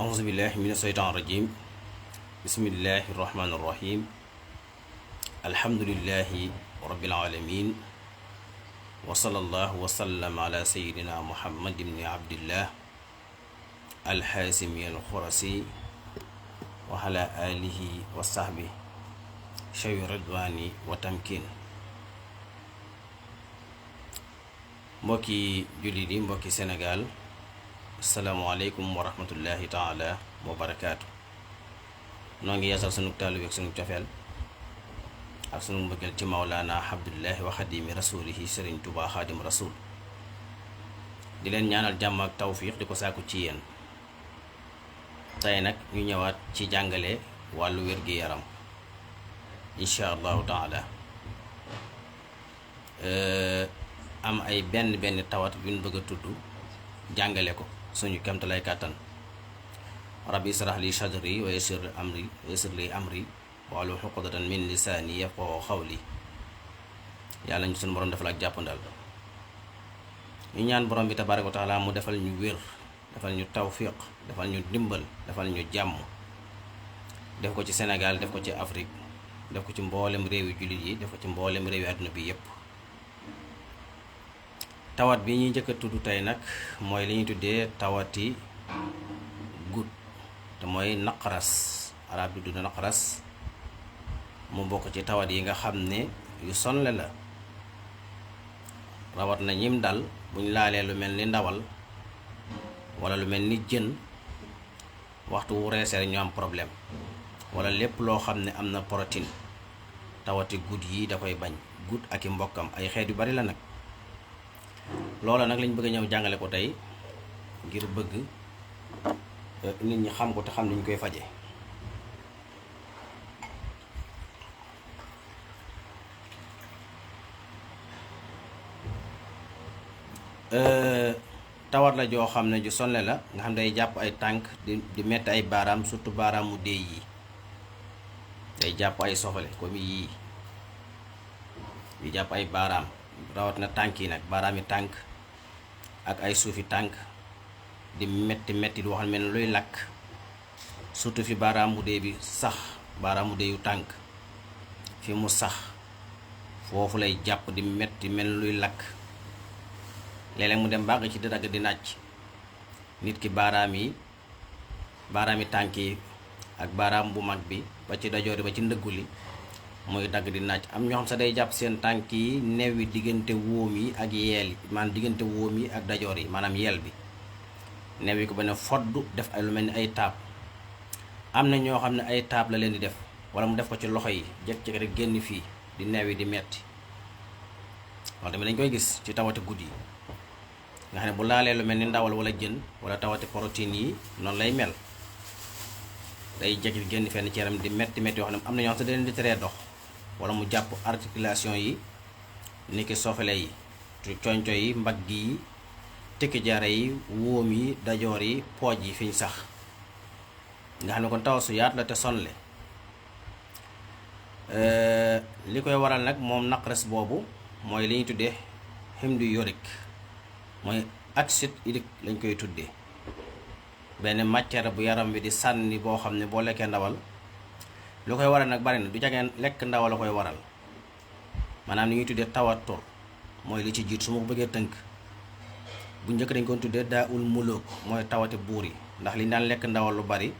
أعوذ بالله من الشيطان الرجيم بسم الله الرحمن الرحيم الحمد لله رب العالمين وصلى الله وسلم على سيدنا محمد بن عبد الله الحاسمي الخرسي وعلى آله وصحبه شوي رضواني وتمكين mbokki jullit yi mbokki Sénégal asalaamaaleykum wa rahmatullahi taala wa barakaatu noo ngi yeesal sunu taalibe ak sunu cofeel ak sunu mbëggeel ci Mawlaana Abdullahi wa xadimi rasulihi Sëriñ Tuubaa xaadim rasul di leen ñaanal jàmm ak tawfiix di ko sàkku ci yéen tey nag ñu ñëwaat ci jàngale wàllu wér-gi-yaram incha allahu taala am ay benn tawat yu ñu bëgg a tudd jàngale ko suñu kemtalay kàttan rabbi israh li sadri wa yassir li amri wahlul uqdatan min lisaani yafqahu qawli yàlla ñu suñu borom defal ak jàppandal ñu ñaan borom bi tabaaraka wa taala mu defal ñu wér defal ñu tawfiq defal ñu dimbal defal ñu jàmm def ko ci Sénégal def ko ci Afrique def ko ci mboolem réewi jullit yi def ko ci mboolem réewi àdduna bi yépp tawat bi ñuy njëkk a tudd tey nag mooy li ñuy tuddee tawati gut te mooy naqaras arab bi tudd naqaras mu bokk ci tawat yi nga xam ne yu sonle la rawat na ñim dal buñ laalee lu mel ni ndawal wala lu mel ni jën waxtu wu reesee rek ñu am problème wala lépp loo xam ne am na protéine tawati gut yi da koy bañ gut ak i mbokkam ay xeet yu bari la nag loola nag lañ bëgg a ñëw jàngale ko tey ngir bëgg nit ñi xam ko te xam niñ koy faje tawat la joo xam ne ju sonle la nga xam day jàpp ay tànk di metti ay baaraam surtout baaraamu déy yi day jàpp ay sofale comme yii di jàpp ay baaraam rawat na tànk yi nag baaraami tànk ak ay suufi tànk di metti lu waxal mel ne luy lakk surtout fi baaraamu dee bi sax baaraamu deeyu tànk fi mu sax foofu lay jàpp di metti mel luy lakk léeg-léeg mu dem bàgg ci di dagg di nàcc nit ki baaraami tànk yi ak baaraam bu mag bi ba ci dajoori ba ci ndëggu li muy dagg di naaj am ñoo xam sax day jàpp seen tànk yi new yi diggante wóom yi ak yeel yi maanaam diggante wóom yi ak dajoor yi maanaam yeel bi new yi ko ba ne fodd def ay lu mel ni ay taab am na ñoo xam ne ay taab la leen di def wala mu def ko ci loxo yi jekk-jekk rek génn fii di new yi di metti loolu tamit dañ koy gis ci tawati guddi yi nga xam ne bu laalee lu mel ni ndawal wala jën wala tawati protéine yi noonu lay mel day jekk génn fenn ci yaram di metti yoo xam ne am na ñoo xam sax da leen di teree dox wala mu jàpp articulation yi niki sofale yi conco yi mbagg yi tikki jaare yi wóom yi dajoor yi pooj yi fiñ sax nga xam ne kon taw su yaat la te sonle li koy waral nag moom naqares boobu mooy li ñuy tuddee hymne urique mooy acide urique lañ koy tuddee benn matière bu yaram bi di sànni boo xam ne boo lekkee ndawal lu koy waral nag bari na du jageen lekk ndawal la koy waral maanaam li ñuy tuddee tawatur mooy li ci jiit su ma ko bëggee tënk bu njëkk dañ ko tuddee daa ul muluk mooy tawati buur yi ndax liñ daan lekk ndawal lu bari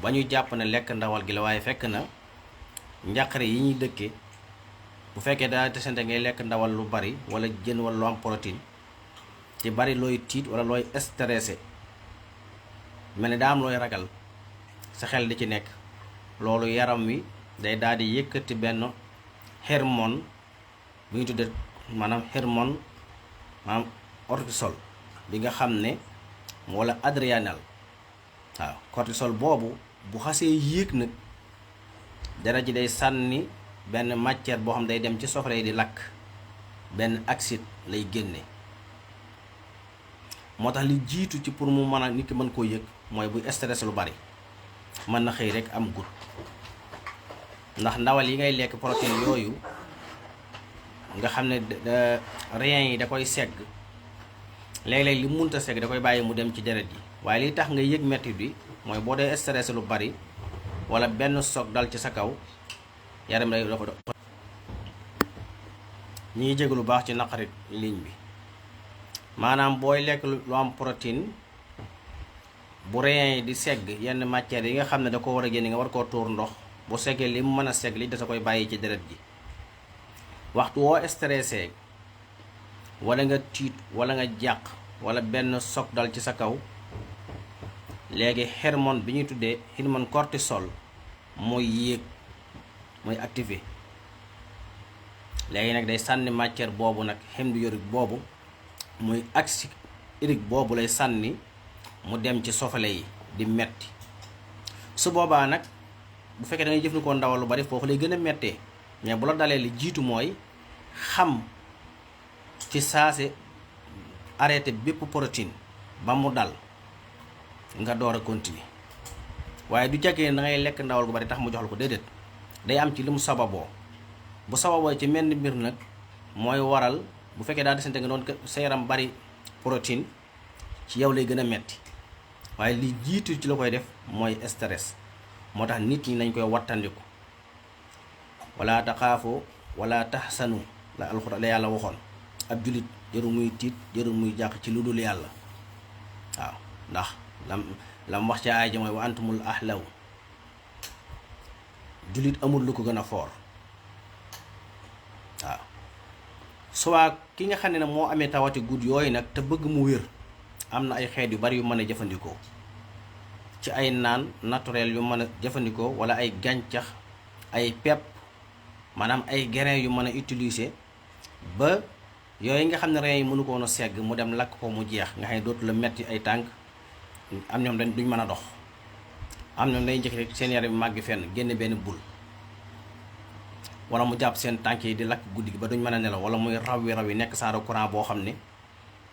ba ñu jàpp ne lekk ndawal gi la waaye fekk na njàqare yi ñuy dëkkee bu fekkee daa desante ngay lekk ndawal lu bari wala jën wala lu am protéine ci bari looy tiit wala looy stressé mel ni daa am looy ragal sa xel di ci nekk loolu yaram wi day daal di yëkkati benn hormone bu ñu tuddee maanaam hormone maanaam cortisol bi nga xam ne wala adrénaline waaw cortisol boobu bu xasee yéeg nag dara ji day sànni benn matière boo xam day dem ci sofale yi di lakk benn acide lay génne moo tax li jiitu ci pour mu mën a nit ki mën koo yëg mooy buy stress lu bari mën na xëy rek am gut ndax ndawal yi ngay lekk protéine yooyu nga xam ne rein yi da koy segg léeg-léeg li munta segg da koy bàyyi mu dem ci deret ji waaye li tax nga yëg metti bi mooy boo dee stressé lu bari wala benn soog dal ci sa kaw yaram day dafa ñi ngi jégg lu baax ci naqarit ligne bi maanaam booy lekk lu am protéine bu rein yi di segg yenn matières yi nga xam ne da ko war a génne nga war koo tuur ndox bu seggee li mu mën a segg li da sa koy bàyyi ci deret ji waxtu woo stressé wala nga tiit wala nga jàq wala benn soog dal ci sa kaw léegi hormone bi ñuy tuddee hormone cortisol mooy yéeg mooy activé léegi nag day sànni matière boobu nag xemdu yorik boobu muy axe urique boobu lay sànni mu dem ci sofale yi di metti su boobaa nag bu fekkee da ngay jëfandikoo ndawal lu bari foofu lay gën a mettee mais bu la dalee li jiitu mooy xam ci saase arrêté bépp protéine ba mu dal nga door a continuer waaye du jàkkee da ngay lekk ndawal gu bari tax mu jox la ko déedéet day am ci li mu sababoo bu sababoo ci menn mbir nag mooy waral bu fekkee daa desante nga doon sa yaram bari protéine ci yow lay gën a metti waaye li jiitu ci la koy def mooy stress moo tax nit ñi nañ koy wattandiku wala taxaafoo wala taxsanu la alxuraan la yàlla waxoon ab julit jëru muy tiit jëru muy jàq ci lu dul yàlla waaw ndax lam wax ci aay ja mooy wa antumul ahlaw julit amul lu ko gën a foor waaw soit ki nga xam ne nag moo amee tawati gudd yooyu nag te bëgg mu wér am na ay xeet yu bari yu mën a jëfandikoo ci ay naan naturel yu mën a jëfandikoo wala ay gàncax ay pepp maanaam ay grain yu mën a utiliser ba yooyu nga xam ne reen yi mënu ko woon a segg mu dem lakk ko mu jeex nga xam ne dootu la metti ay tànk am ñoom duñ mën a dox am ñoom day njëkk rek seen yaram màgg fenn génne benn bul wala mu jàpp seen tànk yi di lakk guddi gi ba duñ mën a nelaw wala muy raw yi nekk saara courant boo xam ne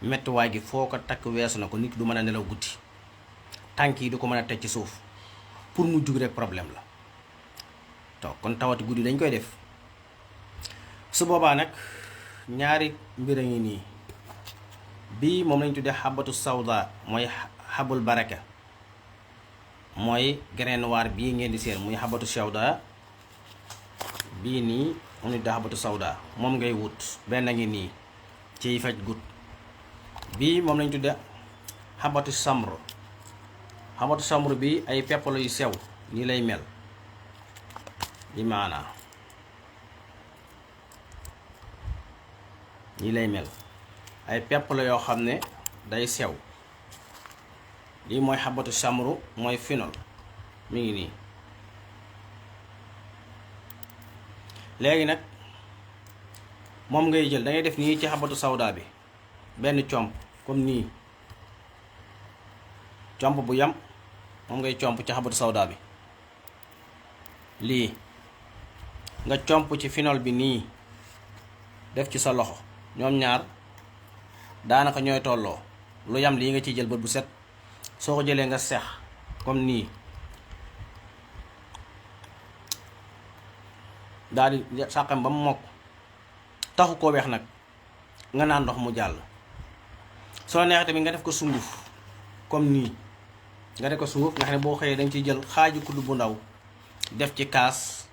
mettiwaay gi foo ko takk weesu na ko nit du mën a nelaw guddi tànk yi du ko mën a teg ci suuf pour mu jug rek problème la to kon tawati guddi dañ koy def su boobaa nag ñaari mbir a ngi nii bii moom lañ tuddee xabatu sawda mooy xabul baraka mooy grain noir bii ngeen di seen muy xabatu sawda bii nii mu ngi xabatu sawda moom ngay wut benn ngi nii ciy faj gut bii moom lañ tuddee xabatu samru bi ay peppalo yu sew nii lay mel bi maanaa nii lay mel ay pepp la yoo xam ne day sew lii mooy xabatu samru mooy finol mi ngi nii léegi nag moom ngay jël dangay def nii ci xabatu sawda bi benn comp comme nii comp bu yam moom ngay comp ci xabatu sawda bi lii nga comp ci finol bi nii def ci sa loxo ñoom ñaar daanaka ñooy tolloo lu yam lii nga ciy jël bët bu set soo ko jëlee nga seex comme nii daal di sàqam ba mu mokk taxu koo weex nag nga naan ndox mu jàll soo neexee tamit nga def ko sunguf comme nii nga def ko sunguf nga xam ne boo xëyee danga ciy jël xaaju kudd bu ndaw def ci kaas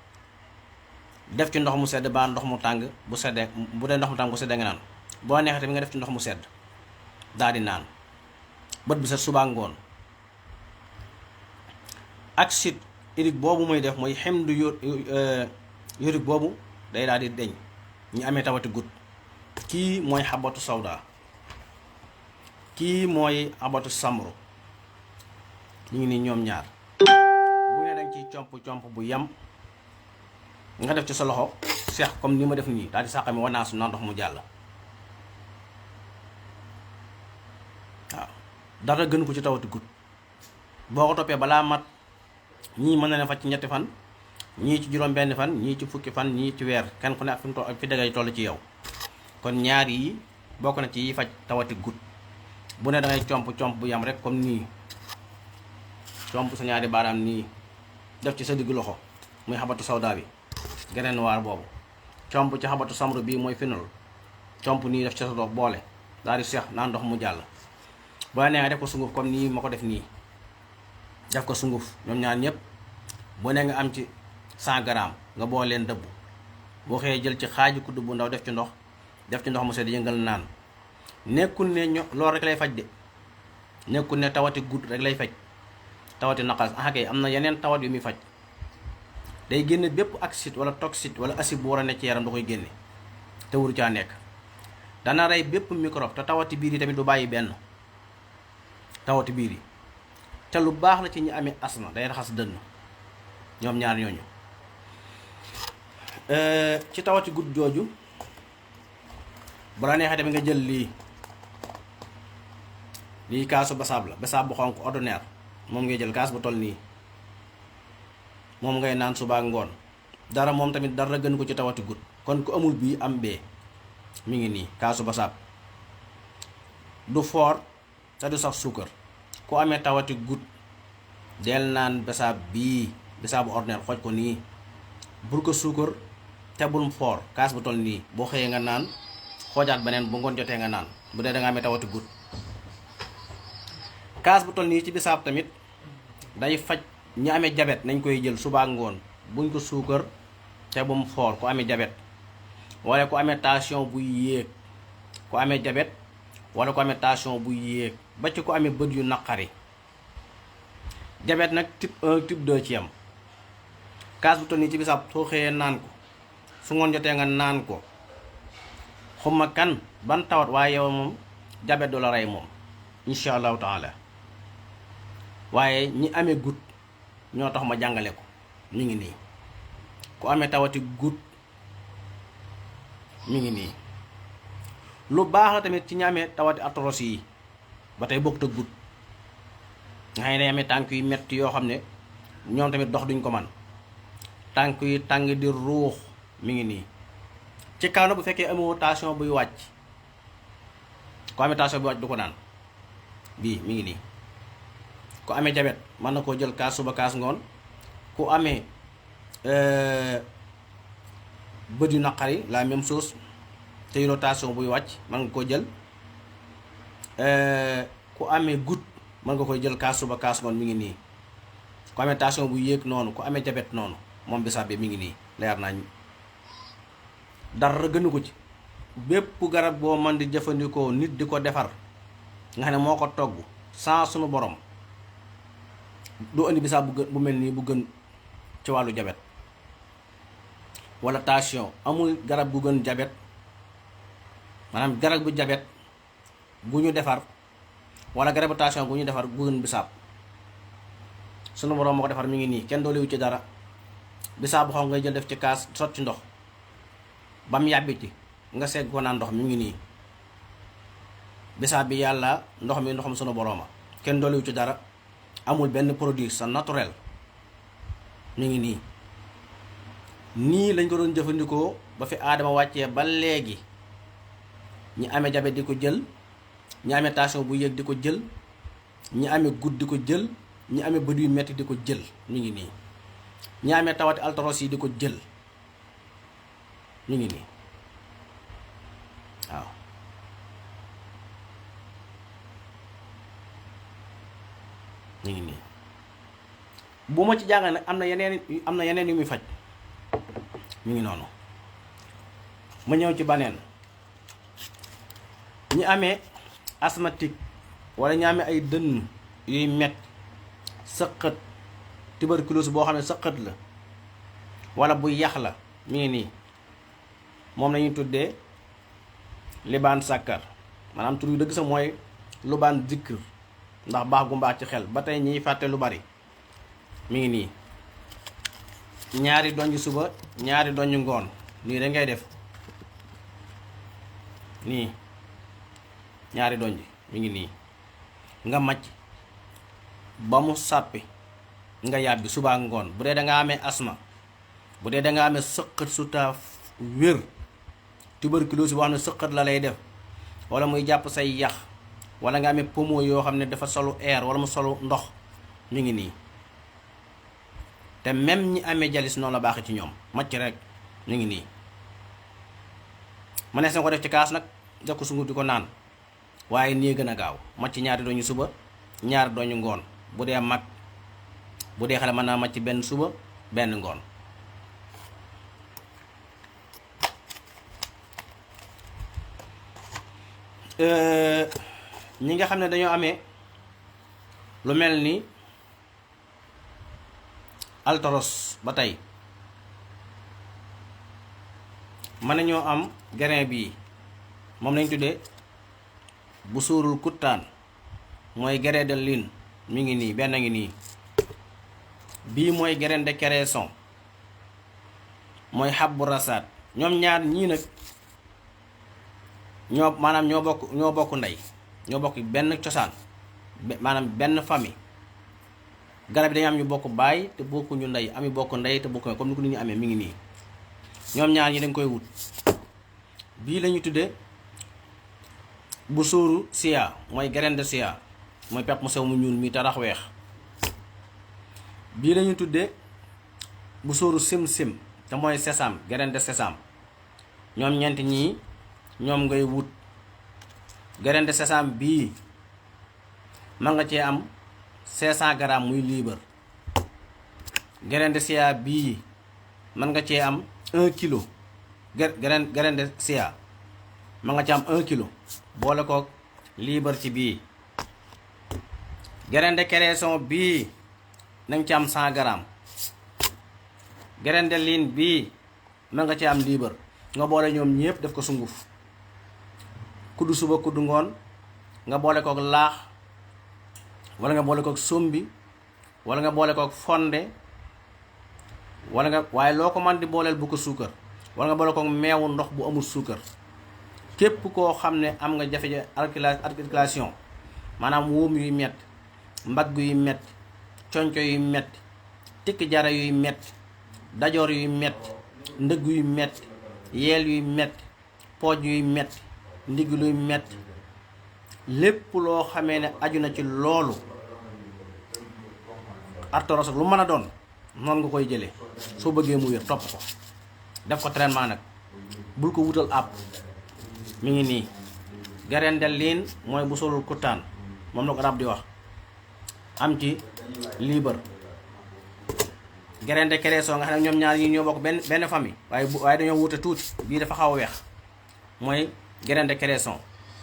def ci ndox mu sedd ba ndox mu tàng bu seddee bu dee ndox mu tàng bu seddee nga naan boo neexee tamit nga def ci ndox mu sedd daal di naan bët bi set subaa ngoon acide urique boobu muy def mooy xemdu urique boobu day daal di deñ ñi amee tawati gut kii mooy xabatu sawda kii mooy xabatu samru ñu ngi nii ñoom ñaar bu ne danga ciy comp bu yam nga def ci sa loxo seex comme ni ma def nii daal di sàqami wanaasu na ndox mu jàll waaw dara gën ko ci tawati gut boo ko toppee balaa mat ñii mën na ne faj ci ñetti fan ñii ci juróom benn fan ñii ci fukki fan ñii ci weer kenn ku ne ak fi mu toll ak fi dangay toll ci yow kon ñaar yi bokk na ci yi faj tawati gut bu ne dangay comp bu yam rek comme nii comp sa ñaari baaraam nii def ci sa diggu loxo muy xabatu sawda bi grain noir boobu comp ci xabatu samru bii mooy finol comp nii def ci sa dox boole daal di seex naan ndox mu jàll boo neexee def ko sunguf comme nii ma ko def nii def ko sunguf ñoom ñaar ñëpp bu ne nga am ci 100 grammes nga boole leen dëbb boo xëyee jël ci xaaju kudd bu ndaw def ci ndox mu sedd yëngal naan. nekkul ne loolu rek lay faj de nekkul ne tawati gudd rek lay faj tawati naqas kay am na yeneen tawat yu muy faj day génne bépp acide wala toxide wala acide bu war a nekk ci yaram da koy génne te waru caa nekk. dana rey bépp microbe te tawati biir yi tamit du bàyyi benn tawati biir yi te lu baax la ci ñi amee asma day raxas dënn ñoom ñaar ñooñu. ci tawati gudd jooju bu la neexee tamit nga jël lii kaasu basaab la basaab bu xonk ordinaire moom ngay jël kaas bu toll nii moom ngay naan suba ak ngoon dara moom tamit dara gën ko ci tawati gudd. kon ku amul bii am bee mi ngi nii kaasu basaab du foor te du sax suukar. ku amee tawati gudd del naan basaab bii basaabu ordinaire xooj ko nii bul ko suukar te bul foor kaas bu toll nii boo xëyee nga naan xoojaat beneen bu ngoon jotee nga naan bu dee da nga amee tawati gudd. kaas bu toll nii ci bisaab tamit day faj ñi amee jabet nañ koy jël suba ak ngoon buñ ko suukar te bu mu foor ku amee jabet wala ku amee tension buy yéeg ku amee jabet wala ku amee tension buy yéeg ba ci ku amee bët yu naqari. jabet nag type 1 type 2 ci yam. kaas bu toll nii ci bisaab soo xëyee naan ko su ngoon jotee nga naan ko xuma kan ban tawat waaye yow moom jabet du la rey moom insha allahu taala. waaye ñi amee gut ñoo tax ma jàngale ko mi ngi nii ku amee tawati gut mi ngi nii. lu baax la tamit ci ñi amee tawati arthrose yi ba tey bokkut ak gut nga xam ne day amee tànk yu metti yoo xam ne ñoom tamit dox duñ ko man tànk yi tàng di ruux mi ngi nii. ci kaw na bu fekkee amoo tension buy wàcc ku amee tension buy wàcc du ko naan bii mi ngi nii. ku amee jabet mën na koo jël kaas suba kaas ngoon. ku amee bët yu naqari la même chose te yoroo tension buy wàcc mën nga koo jël. ku amee gut mën nga koy jël kaas suba kaas ngoon mi ngi nii. ku amee tension buy yéeg noonu ku amee jabet noonu moom bisaab bi mi ngi nii leer nañ dara gënu ko ci. bépp garab boo mën di jëfandikoo nit di ko defar nga xam ne moo ko togg sans sunu borom doo indi bisaab bu mel nii bu gën ci wàllu jabet wala tension. amul garab gu gën jabet maanaam garab bu jabet gu ñu defar wala garabu tension gu ñu defar gu gën bisaab. sunu borom moo ko defar mi ngi nii kenn doolewu ci dara. bisaab bu xaw ngay jël def ci kaas sot ci ndox ba mu yàbbi ci nga segg ko naan ndox mi ngi nii. bisaab bi yàlla ndox mi ndoxam sunu borooma kenn doolewu ci dara. amul benn produit sa naturel mi ngi nii. nii lañ ko doon jëfandikoo ba fi aadama wàccee ba léegi. ñi amee jabet di ko jël, ñi amee tension bu yéeg di ko jël, ñi amee goutte di ko jël, ñi amee bët yu metti di ko jël mi ngi nii. ñi amee tawati arthrose yi di ko jël mi ngi nii waaw. mi ngi nii bu ma ci jàngal nag am na yeneen yu muy faj mi ngi noonu. ma ñëw ci baneen ñi amee asthmatique wala ñi amee ay dënn yuy metti sëqët tuberculose boo xam ne sëqët la wala bu yax la mi ngi nii. moom lañuy tuddee libaan sàkkar maanaam tur yu dëgg sa mooy lubaan zikr ndax baax gu mbaax ci xel ba tey ñiy fàtte lu bari mi ngi nii. ñaari donj suba ñaari donj ngoon nii da ngay def nii ñaari donj mi ngi nii nga macc ba mu sàppi nga yàbbi suba ak ngoon. bu dee da nga amee asma, bu dee da nga amee sëqët su taaf wér, tuberculose boo xam ne sëqët la lay def wala muy jàpp say yax wala nga amee poumon yoo xam ne dafa solu air wala mu solu ndox mi ngi nii. te même ñi amee jalis noonu la baaxee ci ñoom macc rek mi ngi nii. mënees na ko def ci kaas nag def ko sunguf di ko naan waaye nii gën a gaaw macc ñaari doñu suba ñaari doñu ngoon bu dee mag bu dee xale mën naa màcc benn suba benn ngoon. ñi nga xam ne dañoo amee lu mel ni altoros ba tey mën nañoo am grain bii moom lañ tuddee bu suurul kuttaan mooy grain de lin mi ngi nii benn ngi nii. bii mooy grain de cresson mooy xabbu rasaat. ñoom ñaar ñii nag maanaam ñoo bokk ndey, ñoo bokk benn cosaan, maanaam benn famille. garab yi dañu am ñu bokk baay te bokkuñu ndey, am ñu bokk ndey te bokkuñu, comme ni ko nit ñi amee mi ngi nii. ñoom ñaar ñi dañ koy wut. bii lañu tudde bu sóoru sia mooy grain de sia mooy pepp mu sew mu ñuul mi tarax weex. bii lañu tudde bu sóoru sim-sim te mooy sésame, grain de sésame. ñoom ñeent ñii ñoom ngay wut. grain de sésame bii mën nga cee am 500 grammes muy liibar. grain de sia bii mën nga cee am 1 kilo. grain de sia mën nga ci am 1 kilo boole kook liibar ci bii. grain de cresson bii nañ ci am 100 grammes. grain de lin bii mën nga ci am liibar. nga boole ñoom ñépp def ko sunguf kuddu suba kuddu ngoon, nga boole kook laax wala nga boole kook sombi wala nga boole kook fonde wala nga waaye loo ko man di booleel bu ko suukar, wala nga boole kook meewu ndox bu amul suukar. képp koo xam ne am nga jafe-jafe articulation, maanaam wóom yuy metti, mbagg yuy metti, conco yuy metti, tikki jara yuy metti, dajoor yuy metti, ndëgg yuy metti, yeel yuy metti, pooj yuy metti, ndigg luy metti, lépp loo xamee ne aju na ci loolu arthrose lu mën a doon noonu nga koy jëlee. soo bëggee mu wér topp ko def ko traitement nag, bul ko wutal àpp. mi ngi nii grain de lin mooy bu solul kuttaan, moom la ko arab di wax, am ci liibar. grain de cresson nga xam ne ñoom ñaar yi ñoo bokk benn famille, waaye dañoo wute tuuti. bii dafa xaw a weex, mooy grain de cresson,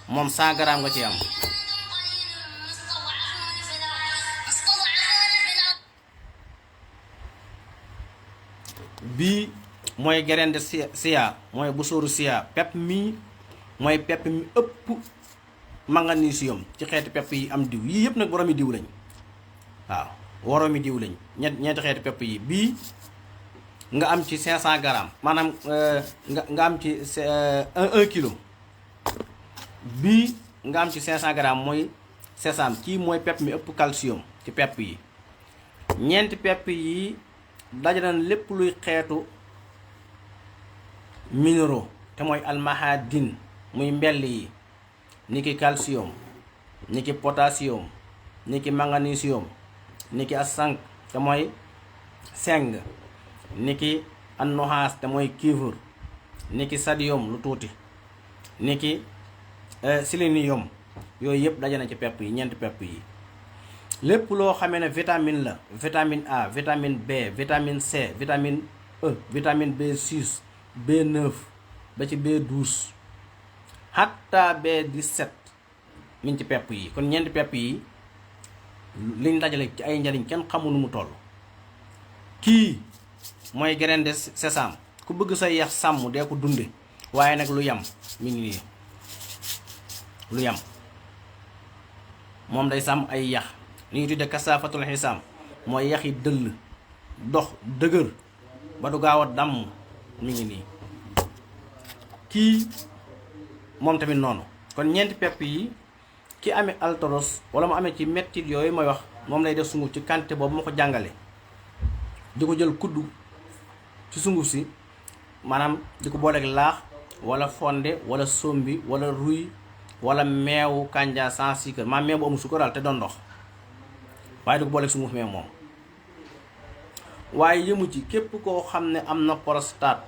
moom 100 grammes nga ci am. bii mooy grain de sia mooy bu sóoru sia. pepp mi mooy pepp mi ëpp magnésium ci xeeti pepp yi am diw. yii yëpp nag boromi diw lañ, waaw woromi diw lañ. ñeenti xeeti pepp yi. bii nga am ci 500 grammes, maanaam nga am ci 1 kilo. bii nga am ci 500 grammes mooy sésame. kii mooy pepp mi ëpp calcium ci pepp yi. ñeenti pepp yi dajale na lépp luy xeetu minéraux te mooy almahadin, muy mbell yi, niki calcium, niki potassium, niki magnésium, niki asank te mooy seng, niki annoxaas te mooy cuivre, niki sodium lu tuuti, niki sélénium. yooyu yëpp daje na ci pepp yi, ñeenti pepp yi. lépp loo xamee ne vitamine la, vitamine A, vitamine B, vitamine C, vitamine E, vitamine B6, B9 ba ci B12 hatta B17 mi ngi ci pepp yi. kon ñeenti pepp yi liñ dajale ci ay njariñ kenn xamu nu mu toll. kii mooy grain de sésame. ku bëgg sa yax sàmm dee ko dunde, waaye nag lu yam mi ngi nii. lu yam moom day sàmm ay yax, li ñu tudde kasaafatul xisaam, mooy yax yi dëll dox dëgër ba du gaaw a damm. mi ngi nii. kii moom tamit noonu. kon ñeenti pepp yi ki amee arthrose wala mu amee ci mettit yooyu may wax, moom lay def sunguf ci quantité boobu ma ko jàngale, di ko jël kuddu ci sunguf si, maanaam di ko booleeg laax wala fonde wala sombi wala ruy wala meewu kànja sans sucre, maanaam meew bu amul suukar daal te doon ndox, waaye di ko booleeg sunguf meew moom. waaye yëmu ci, képp koo xam ne am na prostate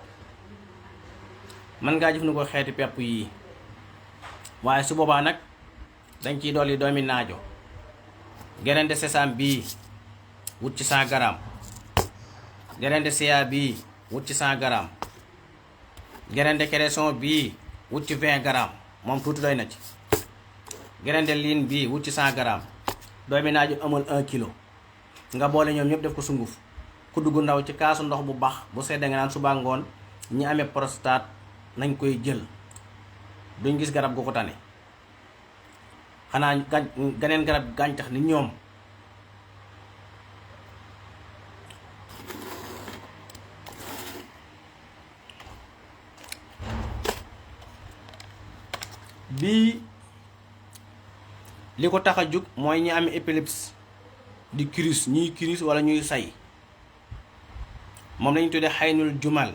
mën ngaa jëfandikoo xeeti pepp yii. waaye su boobaa nag dañ ciy dolli doomi naajo. grain de sésame bii wut ci 100 grammes. graine de chia bii wut ci 100 grammes. graine de cresson bii wut ci 20 grammes moom tuuti doy na ci. graine de lin bii wut ci 100 grammes. doomi naaju amul 1 kilo. nga boole ñoom ñëpp def ko sunguf kuddu gu ndaw ci kaasu ndox bu baax bu seddee nga naan suba ngoon. ñi amee prostate nañ koy jël duñ gis garab gu ko tane xanaa ganeen garab gàncax ni ñoom. bii li ko tax a jug mooy ñi amee épilepsie di crise ñuy crise wala ñuy say moom lañu tuddee xaynul jumal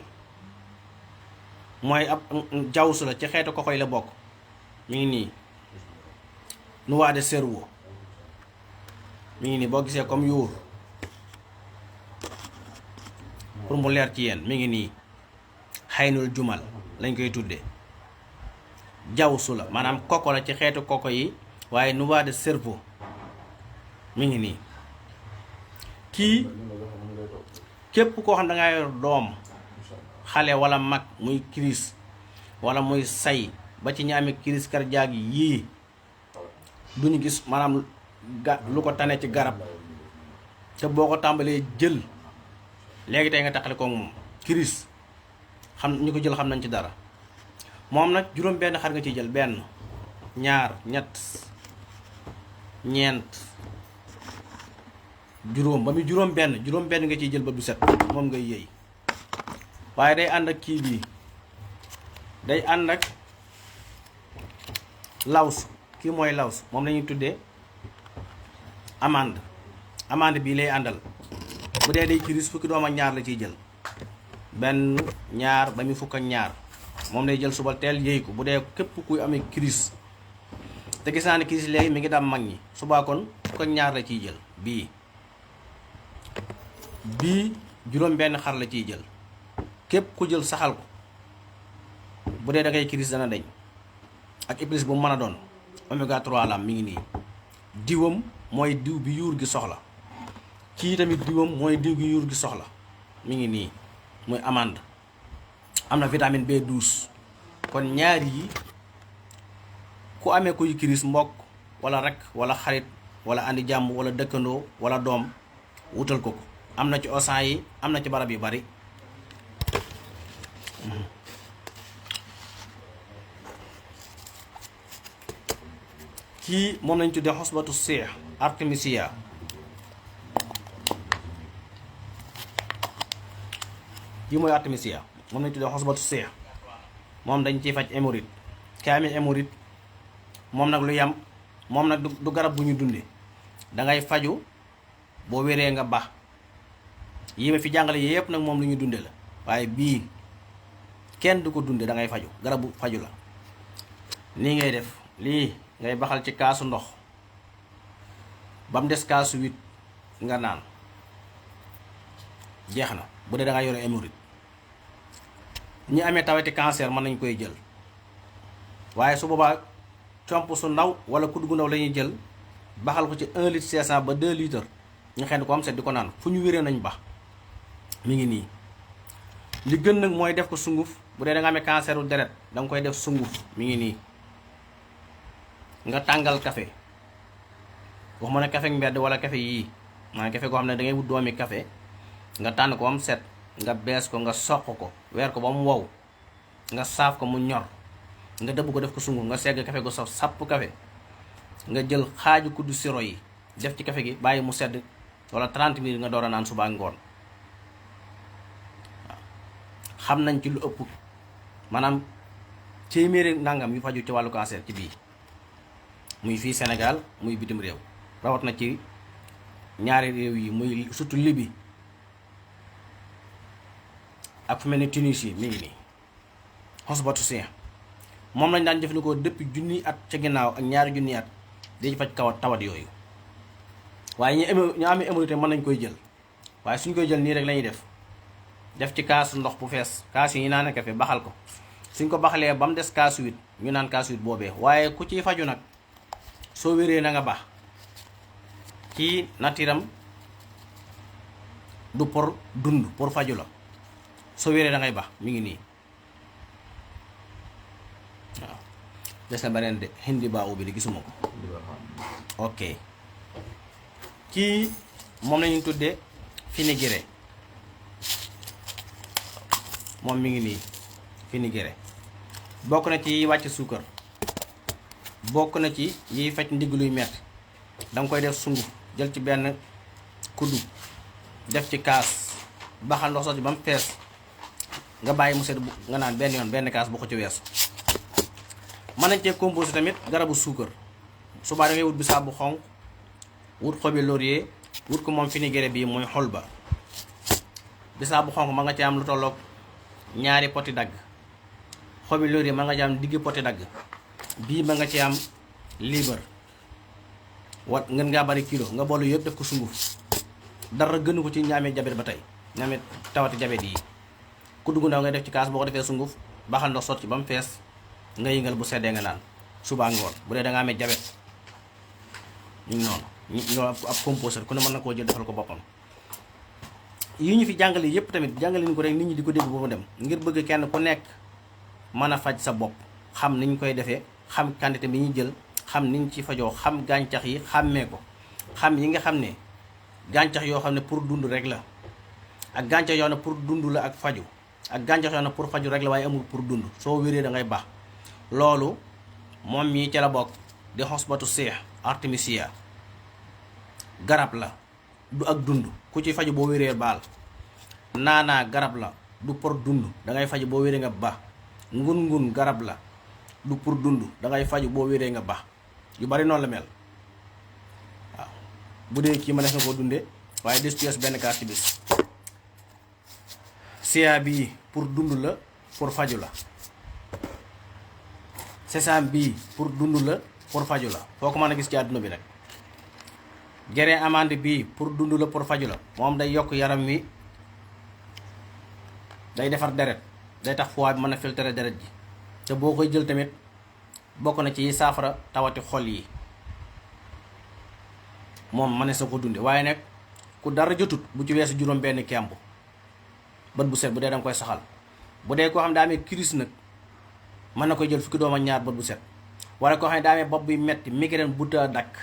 mooy ab jawsu la ci xeetu kokoy la bokk. mi ngi nii noix de cerveau mi ngi nii boo gisee comme yuur pour mu leer ci yéen mi ngi nii xaynul jumal lañ koy tuddee. jawsu la maanaam koko la ci xeetu koko yi waaye noix de cerveau mi ngi nii. kii képp koo xam da ngaa yor doom xale wala mag muy crise wala muy say ba ci ñi amee crise cardiaque yii duñu gis maanaam lu ko tane ci garab te boo ko tàmbalee jël léegi tey nga taxale ko moom. crise xam ñu ko jël xam nañ ci dara. moom nag juróom benn xar nga ciy jël benn ñaar ñett ñeent juróom ba muy juróom benn nga ciy jël ba du set moom ngay yëy. waaye day ànd ak kii bii day ànd ak laws. kii mooy laws moom la ñuy tuddee amande bii lay àndal. bu dee day crise fukki doom ak ñaar la ciy jël benn ñaar ba muy fukk ak ñaar moom lay jël suba teel yëy ko bu dee képp kuy amee crise te gis naa ne crise léegi mi ngi daam mag ñi suba kon fukk ak ñaar la ciy jël. bii juróom benn xar la ciy jël. képp ku jël saxal ko bu dee da ngay crise dana deñ ak épilepsie bu mu mën a doon. oméga 3 lam mi ngi nii. diwam mooy diw bi yuur gi soxla. kii tamit diwam mooy diw gi yuur gi soxla mi ngi nii muy amande. am na vitamine B12 kon ñaar yi ku amee kuy crise mbokk wala rek wala xarit wala andi jàmm wala dëkkandoo wala doom wutal ko. am na ci osan yi am na ci barab yu bari. kii moom lañ tuddee xosbatu seex artemisia. kii mooy artemisia moom lañ tuddee xosbatu seex moom dañ ciy faj hémorroïde. ki amee hémorroïde moom nag lu yam moom nag du garab bu ñu dunde dangay faju boo wéree nga baax yi ma fi jàngale yépp nag moom lu ñu dunde la waaye bii kenn du ko dunde dangay faju garabu faju la. nii ngay def lii ngay baxal ci kaasu ndox ba mu des kaasu 8 nga naan jeex na bu dee dangay yore hémorroïde. ñi amee tawati cancer mën nañ koy jël waaye su boobaa comp su ndaw wala kudd gu ndaw la ñuy jël baxal ko ci 1 litre 500 ba 2 litres ñu xen ko am set di ko naan fu ñu wéree nañ bax. mi ngi nii li gën nag mooy def ko sunguf bu dee da nga amee canceru deret da nga koy def sunguf mi ngi nii. nga tàngal café waxuma ne café mbedd wala café yii maanaam café goo xam ne da ngay wut doomi café nga tànn ko ba mu set nga bees ko nga soq ko weer ko ba mu wow nga saaf ko mu ñor nga dëbb ko def ko sunguf nga segg café gu saf sàpp café nga jël xaaju kuddu siro yi def ci café gi bàyyi mu sedd wala 30 minutes nga door a naan suba ak ngoon. xam nañ ci lu ëpp maanaam téeméeri nangam yu faju ci wàllu cancer ci bii muy fii Sénégal muy bitim réew rawat na ci ñaari réew yi muy surtout Libye ak fu mel ni Tunisie mi ngi nii xosbatu sien moom lañ daan jëfandikoo depuis junni at ca ginnaaw ak ñaari junni at di faj tawat yooyu waaye ñu amee hémorroïde mën nañ koy jël waaye suñ koy jël nii rek lañuy def ci kaasu ndox bu fees kaas yi ñu naan kafe baxal ko suñ ko baxalee ba mu des kaasu 8 ñu naan kaasu 8 boobee waaye ku ciy faju nag soo wéree na nga baax kii natiram du pour dund pour faju la soo wéree da ngay baax mi ngi nii waaw des na beneen de hindi baawu bi di gisuma ko ok kii moom lañu tuddee fenugrec moom mi ngi nii fenugrec bokk na ci wàcc suukar bokk na ci yiy faj ndigg luy metti danga koy def sunguf jël ci benn kuddu def ci kaas baxal ndox sotti ba mu fees nga bàyyi mu sedd nga naan benn yoon benn kaas bu ko ci weesu. mën nañ cee composé tamit garabu suukar subaa da ngay wut bisaab bu xonq wut xobi laurier wut ko moom fenugrec bii muy xol ba bisaab bu xonq ma nga ci am lu tolloog ñaari poti dagg xobi laurier ma nga ci am digg poti dagg bii ma nga ci am liibar wat ngeen ngaa bari kilo nga boolu yëpp def ko sunguf dara gënu ko ci ñaamee jabet ba tey ñaamee tawati jabet yi ku dugg ndaw ngay def ci kaas boo ko defee sunguf baxal ndox sotti ci ba mu fees nga yëngal bu seddee nga naan suba ngoon bu dee da nga amee jabet ñu ngi noonu ñu ab composeur ku ne mën na koo jël defal ko boppam. yi ñu fi jàngale yëpp tamit jàngale ñu ko rek nit ñi di ko dégg ba mu dem ngir bëgg kenn ku nekk mën a faj sa bopp xam ni ñu koy defee xam quantité bi ñuy jël xam niñ ci fajoo xam gàncax yi xàmmee ko xam yi nga xam ne gàncax yoo xam ne pour dund rek la ak gàncax yoo xam ne pour dund la ak faju ak gàncax yoo xam ne pour faju rek la waaye amul pour dund soo wéree da ngay baax loolu moom mii ca la bokk di xosbatu seex artemisia garab la du ak dund ku ci faju boo wéree baal naanaa garab la du pour dund da ngay faju boo wéree nga baax ngun garab la du pour dund da ngay faju boo wéree nga baax yu bari noonu la mel waaw bu dee kii ma def na koo dundee waaye des ci benn kaas ci bis sia bii pour dund la pour faju la sesam bii pour dund la pour faju la foo ko mën a gis ci àdduna bi nag grain amande bii pour dund la pour faju la moom day yokk yaram wi day defar deret day tax foie bi mën a filtrer deret ji te boo koy jël tamit bokk na ci saafara tawati xol yi moom ma ne sa ko dunde waaye nag ku dara jotut bu ci weesu juróom benn kemb bët bu set bu dee danga koy saxal bu dee koo xam ne daa amee crise nag mën na koy jël fukki doom ak ñaar bët bu set wala koo xam ne daa amee bopp bi metti migraine bu ta dakk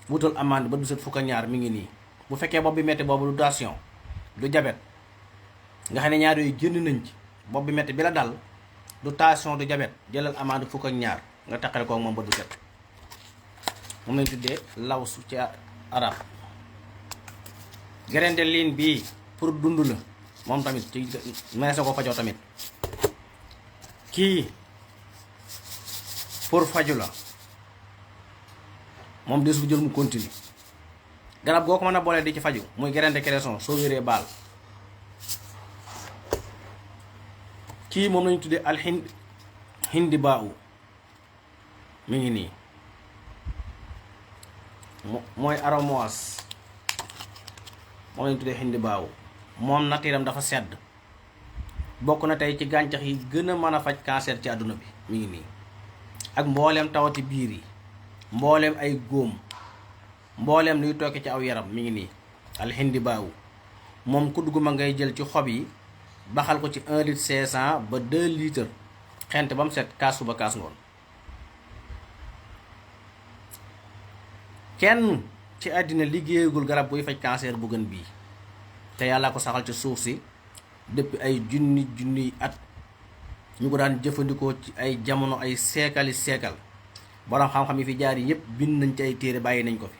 wutal amande bët bu set fukk ak ñaar mi ngi nii bu fekkee bopp bi metti boobu du tension du diabète nga xam ne ñaar yooyu génn nañ ci bopp bi metti bi la dal du tension du diabète jëlal amande fukk ak ñaar nga taqale ko moom bët bu set moom lañ tuddee laws ci arab graine de lin bii pour dund la moom tamit ci mënees na ko fajoo tamit kii pour faju la moom des bu jël mu continue garab goo ko mën a boole di ci faju muy graine de cresson soo wéree baal kii moom lañu tuddee al hindi baaw mi ngi nii mooy aromoise moom lañu tuddee hindi baaw moom natiiram dafa sedd bokk na tey ci gàncax yi gën a mën a faj cancer ci àdduna bi mi ngi nii ak mbooleem tawati biir yi mbooleem ay góom mbooleem luy tooke ci aw yaram mi ngi nii alxindi baawu moom ku dugg ma ngay jël ci xob yi baxal ko ci 1 litre 500 ba 2 litres xent ba mu set kaas suba kaas ngoon kenn ci àddina liggéeyagul garab buy faj cancer bu gën bii te yàlla ko saxal ci suuf si depuis ay junni at ñu ko daan jëfandikoo ci ay jamono ay seekali seekal borom xam-xam yi fi jaar yi yépp bind nañ ci ay téere bàyyi nañ ko fi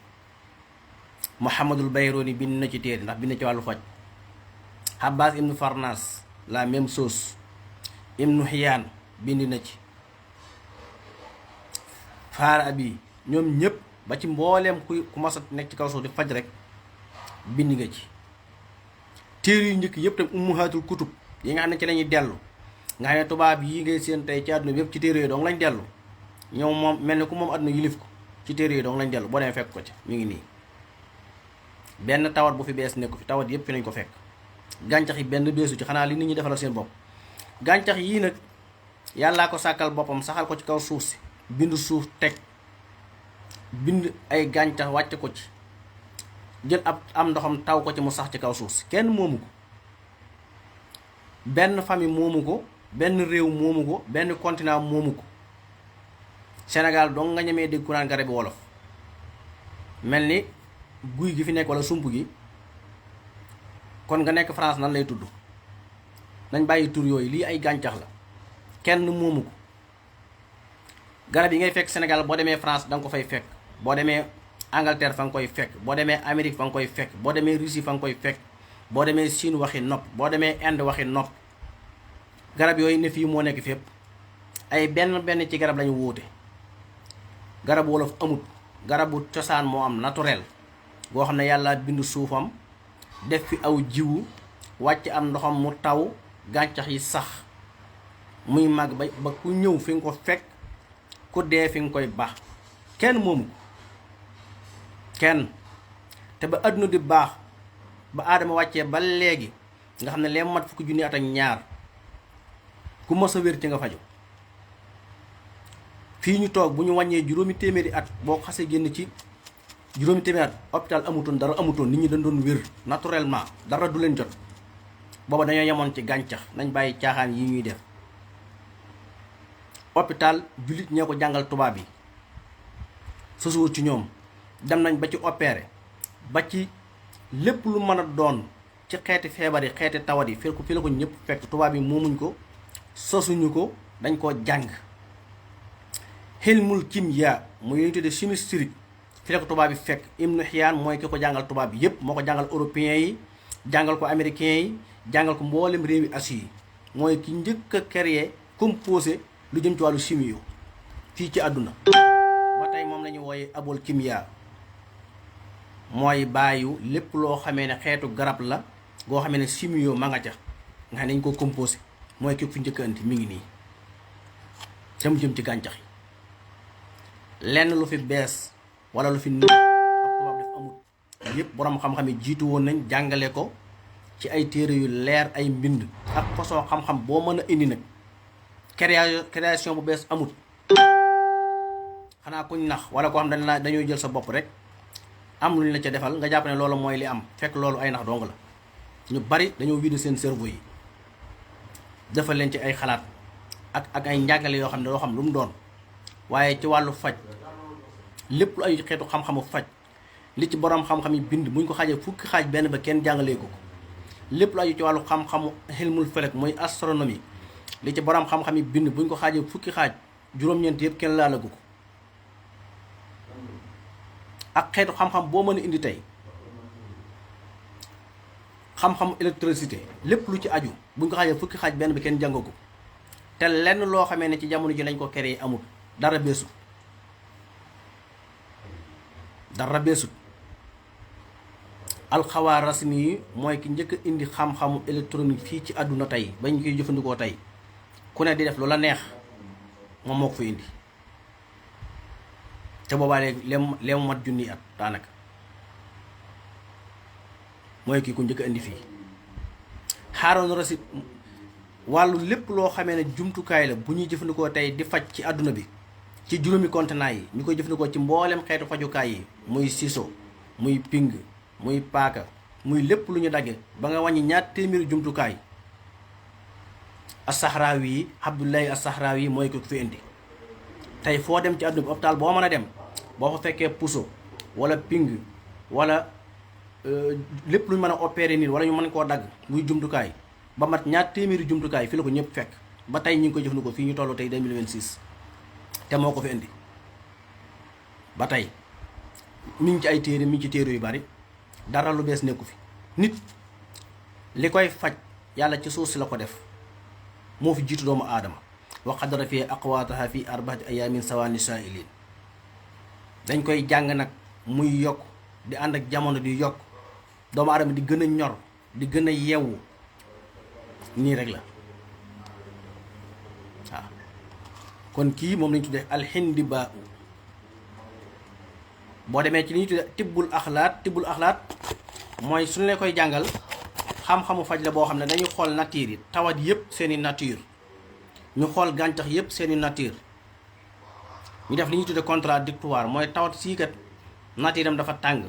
Muhammadul Bayroni bind na ci téere ndax bind na ci wàllu faj Abbas ibnu Farnas la même chose ibnu Hiyaan bind na ci Farabi ñoom ñëpp ba ci mbooleem ku mas a nekk ci kaw suuf di faj rek bind nga ci téere yu njëkk yëpp tam ummuhaatul kutub yi nga xam ne ci lañuy dellu nga xam ne tubaab yi ngay seen tey ci àdduna bi yëpp ci téere yi dong lañ dellu ñoom moom mel ni ku moom àdduna yilif ko ci téere yi dong lañ dellu boo demee fekk ko ci mi ngi nii benn tawat bu fi bees nekku fi tawat yëpp fi nañ ko fekk gàncax yi benn beesu ci xanaa li nit ñi defalal seen bopp gàncax yii nag yàllaa ko sàkkal boppam saxal ko ci kaw suuf si bind suuf teg bind ay gàncax wàcce ko ci jël am ndoxam taw ko ci mu sax ci kaw suuf si kenn moomu ko, benn famille moomu ko, benn réew moomu ko, benn continent moomu ko. Sénégal dong nga ñemee dégg ku naan garabi wolof, mel ni guy gi fi nekk wala sump gi. kon nga nekk France nan lay tudd? nañ bàyyi tur yooyu, lii ay gàncax la, kenn moomu ko. garab yi ngay fekk Sénégal boo demee France da nga ko fay fekk, boo demee Angleterre fa nga koy fekk, boo demee Amérique fa nga koy fekk, boo demee Russie fa nga koy fekk, boo demee Chine waxi nopp, boo demee Inde waxi nopp. garab yooyu ne fii moo nekk fépp. ay benn ci garab lañu wuute. garabu wolof amut, garabu cosaan moo am, naturel, goo xam ne yàlla bindu suufam def fi aw jiwu, wàcc am ndoxam mu taw, gàncax yi sax muy màgg ba ku ñëw fi nga ko fekk, ku dee fi nga koy baax. kenn moomu ko, kenn. te ba àdduna di baax, ba aadama wàccee ba léegi nga xam ne lee mat fukki junni at ak ñaar, ku mos a wér ci nga faju. fii ñu toog bu ñu wàññee juróomi téeméeri at, boo xasee génn ci juróomi téeméeri at, hôpital amutoon, dara amutoon, nit ñi dañ doon wér naturellement, dara du leen jot. booba dañoo yemoon ci gàncax. nañ bàyyi caaxaan yi ñuy def. hôpital jullit ñee ko jàngal tubaab yi, sosuwul ci ñoom. dem nañ ba ci opéré, ba ci lépp lu mën a doon ci xeeti feebar yi, xeeti tawat yi, fi la ko ñëpp fekk. tubaab yi moomuñ ko, sosuñu ko, dañ koo jàng. xilmul kimya muy ñu tuddee chimie physique, fi la ko tubaab yi fekk. Ibnu Xiyaan mooy ki ko jàngal tubaab yi yëpp, moo ko jàngal européens yi, jàngal ko américains yi, jàngal ko mboolem réewi Asie yi. mooy ki njëkk a créer, composé lu jëm ci wàllu chimie fii ci àdduna. ba tey moom la ñu wooye abul kimya, mooy bàyyu lépp loo xamee ne xeetu garab la goo xamee ne chimie ma nga ca, nga xam ne dañ ko composé. mooy ki fi njëkk a andi, mi ngi nii te mu jëm ci gàncax yi. lenn lu fi bees wala lu fi nit ak tubaab def amut. yëpp borom xam-xam yi jiitu woon nañ, jàngale ko ci ay téere yu leer, ay mbind ak façon xam-xam boo mën a indi nag. création bu bees amut. xanaa kuñ nax wala koo xam dañoo jël sa bopp rek am lu ñu la ca defal nga jàpp ne loolu mooy li am, fekk loolu ay nax dong la. ñu bari dañoo vider seen cerveau yi, defal leen ci ay xalaat ak ay njàngale yoo xam ne doo xam lu mu doon. waaye ci wàllu faj, lépp lu ay xeetu xam-xamu faj, li ci borom xam-xam yi bind buñ ko xaajee fukki xaaj benn ba kenn jàngalee ko. lépp lu aju ci wàllu xam-xamu xilmul felek mooy astronomie, li ci borom xam-xam yi bind buñ ko xaajee fukki xaaj, juróom-ñeent yëpp kenn laalagu ko. ak xeetu xam-xam boo mën a indi tey, xam-xamu électricité, lépp lu ci aju buñ ko xaajee fukki xaaj benn bi kenn jàngagu ko. te lenn loo xamee ne ci jamono ji lañ ko créé amul. dara beesut, dara beesut. alxawaarasmi yi mooy ki njëkk a indi xam-xamu électronique fii ci àdduna tey bañ koy jëfandikoo tey. ku ne di def lu la neex, moom moo ko fa indi. te boobaa léegi leemu mat junni at daanaka. mooy kii ku njëkk a indi fii. Haaruna Rasiid wàllu lépp loo xamee ne jumtukaay la bu ñuy jëfandikoo tey di faj ci àdduna bi, ci juróomi continent yi ñu koy jëfandikoo ci mboolem xeetu fajukaay yi, muy ciseau, muy ping, muy paaka, muy lépp lu ñu dagge ba nga wàññi ñaar téeméeri jumtukaay. as-Sahraawi yi, Abdullahi as-Sahraawi yi mooy ko fi indi. tey foo dem ci àdduna bi hôpital boo mën a dem, boo fa fekkee puso wala ping wala lépp lu ñu mën a opérer nit wala ñu mën koo dagg muy jumtukaay ba mat ñaar téeméeri jumtukaay fi la ko ñëpp fekk. ba tey ñu ngi koy jëfandikoo fii ñu toll tey 2026 te moo ko fi indi. ba tey mi ngi ci ay téere, mi ngi ci téere yu bari, dara lu bees nekku fi. nit li koy faj yàlla ci suuf si la ko def, moo fi jiitu doomu aadama. wa qadara fi aqwaataha fi 4 ayaamin sawaani saa'iliin. dañ koy jàng nag muy yokk di ànd ak jamono di yokk, doomu aadama di gën a ñor, di gën a yeewu. nii rek la waaw. kon kii moom lañu tuddee alxindibaa. boo demee ci li ñuy tuddee tibbul axlaat mooy suñu leen koy jàngal xam-xamu faj la boo xam ne dañuy xool nature yi, tawat yëpp seeni nature, ñu xool gàncax yëpp seeni nature, ñu def li ñuy tuddee contradictoire, mooy tawat sii kat nature am dafa tàng,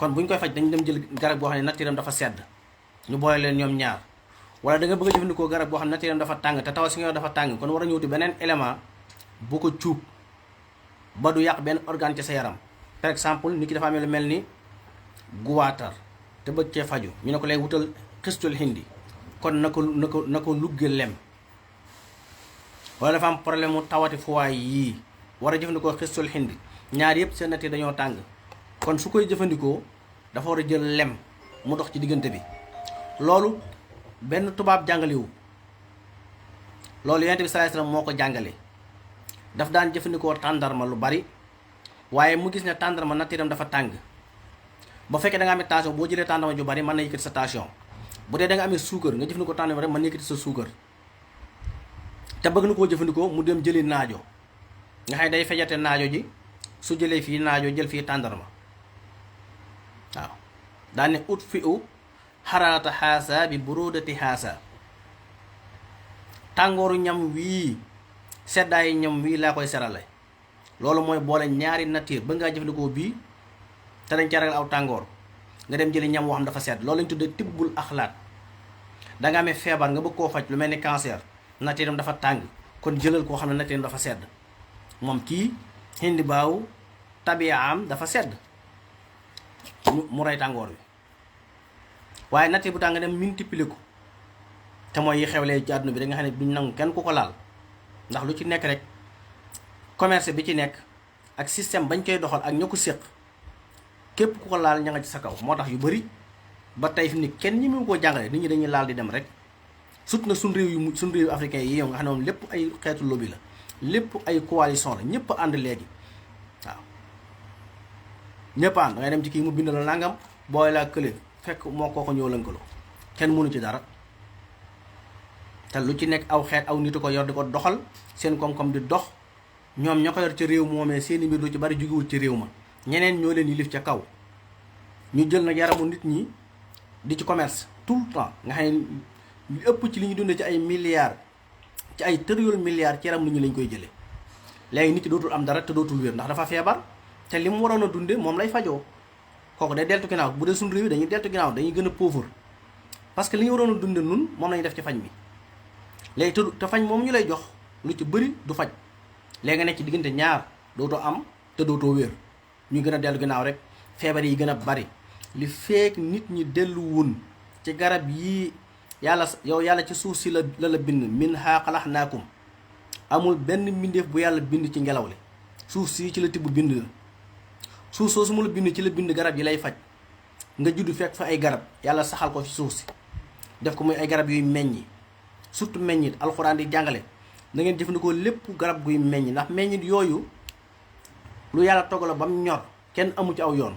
kon bu ñu koy faj dañu dem jël garab boo xam ne nature am dafa sedd ñu boole leen ñoom ñaar. wala da nga bëgg a jëfandikoo garab boo xam ne nature am dafa tàng te taw si nga dafa tàng kon war a ñëwti beneen élément bu ko cuub ba du yàq benn organe ci sa yaram. par exemple nit ki dafa amee lu mel ni guwaatar te bëgg cee faju ñu ne ko lay wutal xistul hindi kon na ko lugge lem. wala dafa am problème mu tawati fuwaay yii war a jëfandikoo xistul hindi ñaar yëpp seen nature dañoo tàng kon su koy jëfandikoo dafa war a jël lem mu dox ci diggante bi. loolu benn tubaab jàngalewu loolu yonent bi sallallahu alayhi wasallam moo ko jàngale. daf daan jëfandikoo tàndarma lu bari waaye mu gis ne tàndarma natiiram dafa tàng ba fekkee da nga amee tension boo jëlee tàndarma ju bari mën na yëkkati sa tension. bu dee da nga amee suukar nga jëfandikoo tàndarma rek mën na yëkkati sa suukar. te bëgg na koo jëfandikoo mu dem jëli naajo nga xam ne day fejate naajo ji su jëlee fii naajo jël fii tàndarma waaw daan ne ut fi u xaraata xaasa bi burodati xaasa tàngooru ñam wii seddaayu ñam wii laa koy serale. loolu mooy boole ñaari nature ba ngaa jëfandikoo bii te dañ ca ragal aw tàngoor nga dem jëli ñam woo xam dafa sedd loolu lañ tuddee tibbul axlaat. da nga amee feebar nga bëgg koo faj lu mel ni cancer nature am dafa tàng kon jëlal koo xam ne nature am dafa sedd. moom kii hindi baaw tabiaam dafa sedd mu rey tàngoor bi waaye nature bu tàng nga dem multiplier ko te mooy yi xewlee ci àdduna bi da nga xam ne duñ nangu kenn ku ko laal ndax lu ci nekk rek commerce bi ci nekk ak système bañ koy doxal ak ña ko séq képp ku ko laal ña nga ci sa kaw. moo tax yu bari ba tey fi ni kenn ñi mu koo jàngale nit ñi dañuy laal di dem rek surtout na suñ réew africain yi yow nga xam ne moom lépp ay xeetu lobby la lépp ay coalition la ñëpp ànd léegi waaw ñëpp ànd da ngay dem ci kii mu bind la nangam booy laa kële fekk moo kooko ñëw lënkaloo kenn mënu ci dara te lu ci nekk aw xeet aw nitu ko yor di ko doxal seen koom-koom di dox ñoom ñoo ko yor ci réew moomee seeni mbir lu ci bari jógewul ci réew ma ñeneen ñoo leen yilif ca kaw ñu jël nag yaramu nit ñi di ci commerce tout le temps nga xam ne lu ëpp ci li ñu dundee ci ay milliards ci ay tëriyool milliards ci yaram nit ñi lañ koy jëlee léegi nit ki dootul am dara te dootul wér ndax dafa feebar te li mu waroon a dunde moom lay fajoo kooku day deltu ginnaaw bu dee suñu réew yi dañuy deltu ginnaaw dañuy gën a pauvre parce que li ñu waroon a dunde nun moom lañu def ci faj mi léegi te faj moom ñu lay jox lu ci bëri du faj léegi nga nekk ci diggante ñaar dootoo am te dootoo wér ñu gën a dellu ginnaaw rek feebar yi gën a bari li feek nit ñi delluwun ci garab yii yàlla ci suuf si la bind min haa xalaxnaakum amul benn mbindeef bu yàlla bind ci ngelaw li suuf si ci la tibb bind la suuf soo su mu la bind ci la bind garab yi lay faj nga juddu fekk fa ay garab yàlla saxal ko ci suuf si def ko muy ay garab yuy meññi surtout meññit alxuraan di jàngale da ngeen jëfandikoo lépp garab guy meññi ndax meññit yooyu lu yàlla togg la ba mu ñor kenn amu ci aw yoon.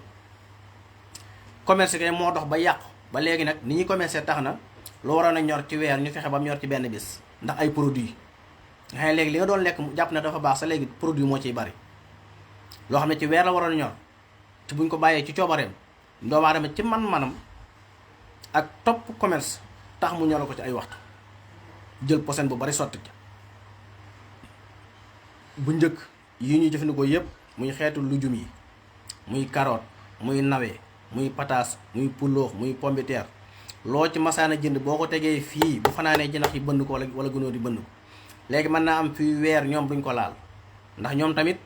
commerce kay moo dox ba yàqu ba léegi nag ni ñuy commercer tax na lu waroon a ñor ci weer ñu fexe ba mu ñor ci benn bis ndax ay produits nga xam ne léegi li nga doon lekk jàpp na dafa baax sa léegi produit moo ciy bari loo xam ne ci weer la waroon a ñor te buñ ko bàyyee ci coobareem doomu aadama ci man-manam ak topp commerce tax mu ñor ko ci ay waxtu jël posen bu bari sotti ca bu njëkk yi ñuy jëfandikoo yépp muy xeetu lujum yi muy carotte muy nawe muy pataas muy puloox muy pomme de terre loo ci masaana jënd boo ko tegee fii bu fanaanee jinax yi bënd ko wala gunóor yi bënd ko léegi mën naa am fii weer ñoom duñ ko laal ndax ñoom tamit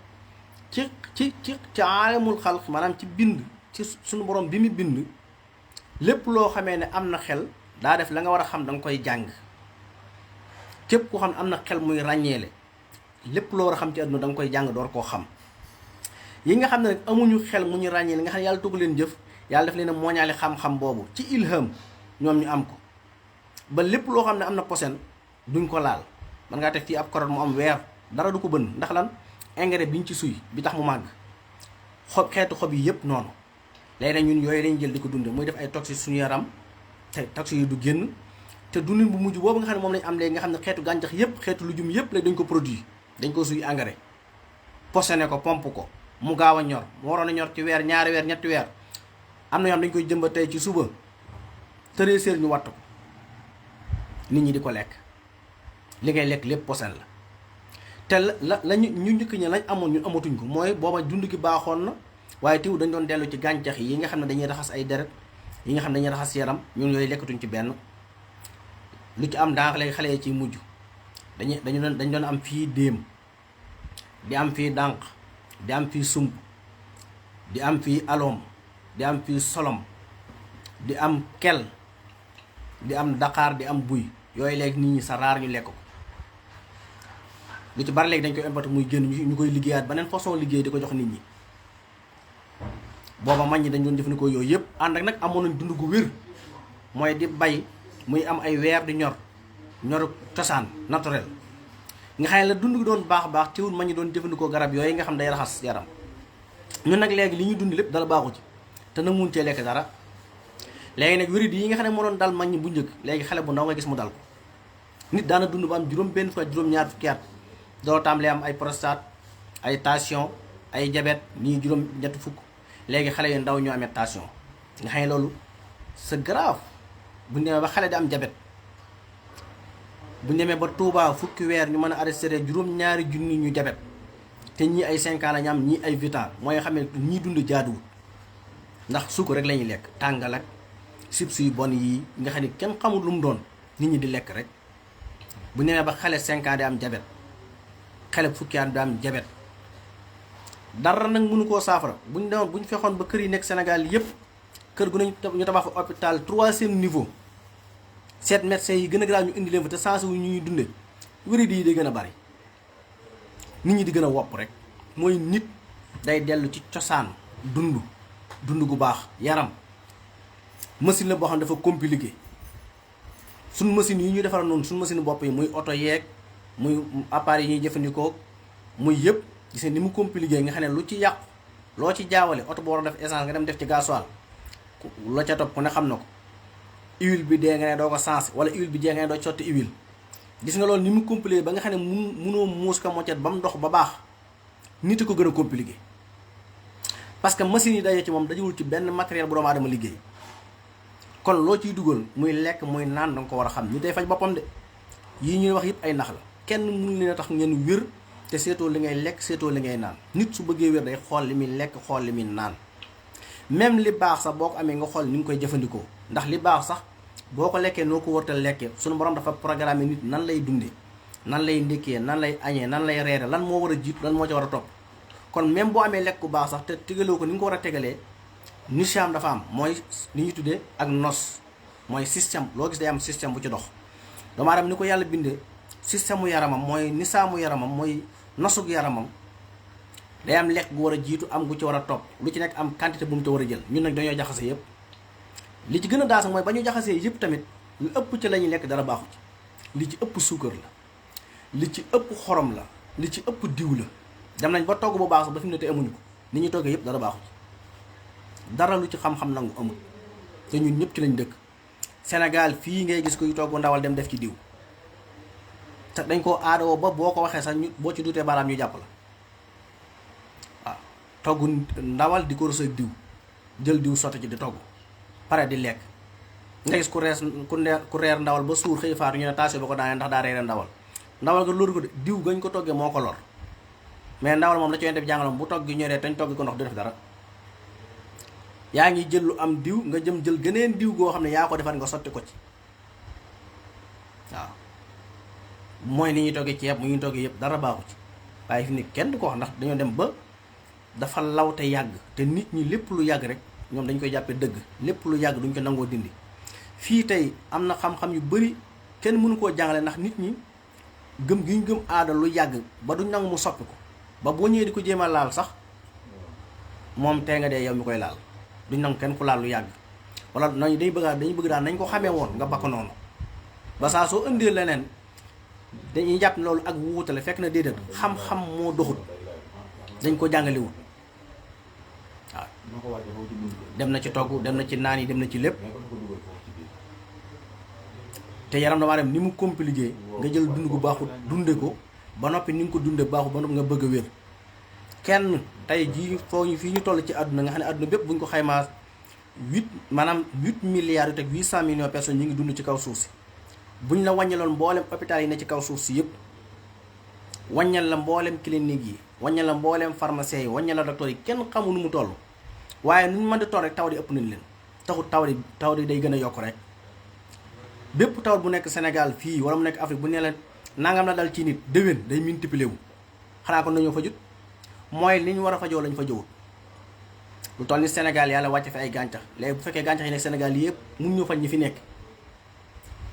ci aalamul xalq maanaam ci bind ci suñu borom bi mu bind lépp loo xamee ne am na xel daa def la nga war a xam da nga koy jàng képp koo xam ne am na xel muy ràññeele lépp loo war a xam ci àdduna da nga koy jàng door koo xam yi nga xam ne nag amuñu xel mu ñu ràññeele nga xam ne yàlla tugg leen jëf yàlla def leen a mooñaale xam-xam boobu ci ilham ñoom ñu am ko ba lépp loo xam ne am na posen duñ ko laal man ngaa teg fii ab carotte mu am weer dara du ko bënn ndax lan engrais biñ ci suy bi tax mu màgg xeetu xob yi yëpp noonu léegi nag ñun yooyu lañ jël di ko dunde muy def ay toxiques suñu yaram te toxiques yi du génn te dundin bu mujj boobu nga xam ne moom lañ am léegi nga xam ne xeetu gàncax yëpp xeetu lujum yëpp léegi dañ ko produit dañ ko suy engrais posené ko pompe ko mu gaaw a ñor mu waroon a ñor ci weer ñaari weer ñetti weer am na ñoo xam dañ koy jëmba tey ci suba tëree séer ñu watt ko nit ñi di ko lekk li ngay lekk lépp posen la te la ñu njëkk ña lañ amoon ñun amatuñ ko mooy booba dund gi baaxoon na waaye teew dañ doon dellu ci gàncax yi nga xam ne dañuy raxas ay deret yi nga xam ne dañuy raxas yaram ñun yooyu lekkatuñ ci benn. lu ci am daanaka léegi xale yi ciy mujj dañ doon am fii déem di am fii dànq di am fii sump di am fii aloom di am fii solom di am kel di am daqaar di am buy yooyu léegi nit ñi sa raar ñu lekk ko lu ci bari léegi dañ koy importer muy génn ñu koy liggéeyaat beneen façon liggéey di ko jox nit ñi. booba mag ñi dañ doon jëfandikoo yooyu yëpp ànd ak nag amoon nañ dund gu wér mooy di bay muy am ay weer di ñor cosaan naturel nga xam ne la dund gi doon baax teewul mag ñi doon jëfandikoo garab yooyu nga xam day raxas yaram. ñun nag léegi li ñuy dund lépp dala baaxu ci te na mun cee lekk dara léegi nag wérid yi nga xam ne moo doon dal mag ñi bu njëkk léegi xale bu ndaw nga gis mu dal ko nit daana dund ba am juróom benn fukki at juróom-ñaar fukki at doo tàmbalee am ay prostate ay tension ay diabète ñii juróom ñetti fukk léegi xale yu ndaw ñoo amee tension nga xam ne loolu c'est grave bu ñu demee ba xale di am diabète bu ñu demee ba Touba fukki weer ñu mën a arrêté juróom-ñaari junni ñu diabète te ñii ay 5 ans la ñu am ñii ay 8 ans mooy xam ne ñii dund jaaduwul ndax suukar rek la ñuy lekk tàngal ak chips yu bon yi nga xam ne kenn xamul lu mu doon nit ñi di lekk rek bu ñu demee ba xale 5 ans di am diabète xale fukki at di am diabète dara nag mënu koo saafara bu ñu demoon bu ñu fexoon ba kër yi nekk Sénégal yépp kër gu ne ñu tabax fa hôpital 3e niveau seet médecins yi gën a grave ñu indi leen fa te sens wu ñuy dunde wéradi yi day gën a bari nit ñi di gën a wopp rek mooy nit day dellu ci cosaan dund gu baax yaram machine la boo xam ne dafa compliqué suñ machine yi ñuy defar noonu suñ machine bopp yi muy oto yeeg muy appareil yi ñuy jëfandikoo muy yëpp gis nga ni mu compliqué nga xam ne lu ci yàqu loo ci jaawale oto boo war a def essence nga dem def ci gasoil la ca topp ku ne xam na ko huile bi dee nga ne doo ko sens wala huile bi dee nga ne doo ci sotti huile gis nga loolu ni mu compliqué ba nga xam ne munoo muus ka moccet ba mu dox ba baax nit a ko gën a compliqué parce que machine yi daje ci moom dajewul ci benn matériel bu doomu aadama liggéey kon loo ciy dugal muy lekk muy naan danga ko war a xam ni day faj boppam de yii ñuy wax yëpp ay nax la kenn mënu leen a tax ngeen wér te seetoo li ngay lekk seetoo li ngay naan nit su bëggee wér day xool li muy lekk xool li muy naan même li baax sax boo ko amee nga xool ni nga koy jëfandikoo ndax li baax sax boo ko lekkee noo ko wartal lekkee suñu borom dafa programme nit nan lay dundee nan lay ndékkee nan lay añee nan lay reere lan moo war a jiitu lan moo ci war a topp kon même boo amee lekk bu baax sax te tegaloo ko ni nga ko war a tegalee nisaam dafa am mooy li ñuy tuddee ak nos mooy système loo gis day am système bu ci dox doomu aadama ni ko yàlla bindee système mu yaramam mooy nisaamu yaramam mooy nosug yaramam day am lekk gu war a jiitu am gu ci war a topp lu ci nekk am quantité bu mu ci war a jël ñun nag dañoo jaxase yëpp li ci gën a daas mooy ba ñu jaxasee yëpp tamit lu ëpp ci la ñuy lekk dara baaxu ci li ci ëpp suukar la li ci ëpp xorom la li ci ëpp diw la dem nañ ba togg bu baax sax ba fi mu ne te amuñu ko ni ñuy toggee yëpp dara baaxu ci dara lu ci xam-xam nangu amul te ñun ñëpp ci lañ dëkk Sénégal fii ngay gis koy togg ndawal dem def ci diw te dañ koo aadawoo ba boo ko waxee sax ñu boo ci duutee baaraam ñu jàpp la waaw togg ndawal di ko rës ak diw jël diw sotti ci di togg pare di lekk nga gis ku reer ndawal ba suur xëy faatu ñu ne taasio ba ko daanee ndax daa reere ndawal ndawal nga loolu ko de diw gañ ko toggee moo ko lor mais ndawal moom la ci def jàngaloon bu togg ñoree tañ togg ko ndox du def dara yaa ngi jël lu am diw nga jël geneen diw goo xam ne yaa ko defar nga sotti ko ci waaw mooy ni ñuy toggee ceeb mu ñuy toggee yëpp dara baaxu ci waaye fi ni kenn du ko wax ndax dañoo dem ba dafa law te yàgg te nit ñi lépp lu yàgg rek ñoom dañ koy jàppee dëgg lépp lu yàgg duñ ko nangoo dindi fii tey am na xam-xam yu bari kenn mënu koo jàngale ndax nit ñi gëm gi ñu gëm aada lu yàgg ba duñ nangu mu soppi ko ba boo ñëwee di ko jéem a laal sax moom tey nga dee yow mi koy laal duñ nangu kenn ku laal lu yàgg wala nañu dañuy bëgg daal nañ ko xamee woon nga bakk noonu ba saa soo indee leneen dañuy jàpp ne loolu ak wuutale fekk na déedéet xam-xam moo doxut dañ ko jàngalewul waaw dem na ci togg dem na ci naan yi dem na ci lépp te yaram dama dem ni mu compliqué nga jël dund gu baaxut dunde ko ba noppi ni nga ko dunde baaxut ba noppi nga bëgg a wér kenn tey jii fii ñu toll ci àdduna nga xam ne àdduna bépp bu ñu ko xaymaa 8 milliards yu teg 800 millions personnes ñi ngi dund ci kaw suuf si buñ la wàññiloon mboolem hôpital yi ne ci kaw suuf si yëpp wàññal la mboolem clinique yi, wàññal la mboolem pharmacie yi, wàññal la docteur yi, kenn xamul nu mu toll. waaye nu ñu mën di toll rek taw di ëpp nañ leen, taxut taw di day gën a yokk rek. bépp taw bu nekk Sénégal fii wala mu nekk Afrique bu ne la nangam la dal ci nit, déwén day multiplier wu. xanaa kon dañoo fajut, mooy li ñu war a fajoo lañ fa jowut. lu toll ni Sénégal yàlla wàcc fi ay gàncax, léegi bu fekkee gàncax yi nekk Sénégal yëpp mun ñu faj ñi fi nekk,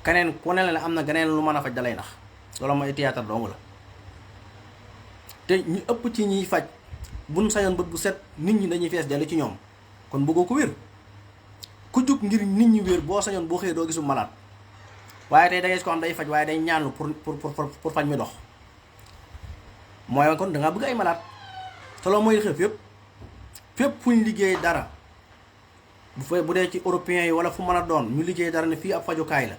keneen ku ne la am na geneen lu mën a faj dalay nax. loolu mooy théâtre dong la. te ñu ëpp ci ñiy faj buñ sañoon bët bu set nit ñi dañuy fees dellu ci ñoom, kon bëggoo ko wér. ku jug ngir nit ñi wér boo sañoon boo xëyee doo gisu malaat. waaye tey da ngay ko xam day faj waaye day ñaanlu pour faj mi dox. mooy kon da ngaa bëgg ay malaat. te loolu mooy xew fépp fuñ liggéey dara, bu dee ci européens yi wala fu mën a doon ñu liggéey dara ne fii ab fajukaay la.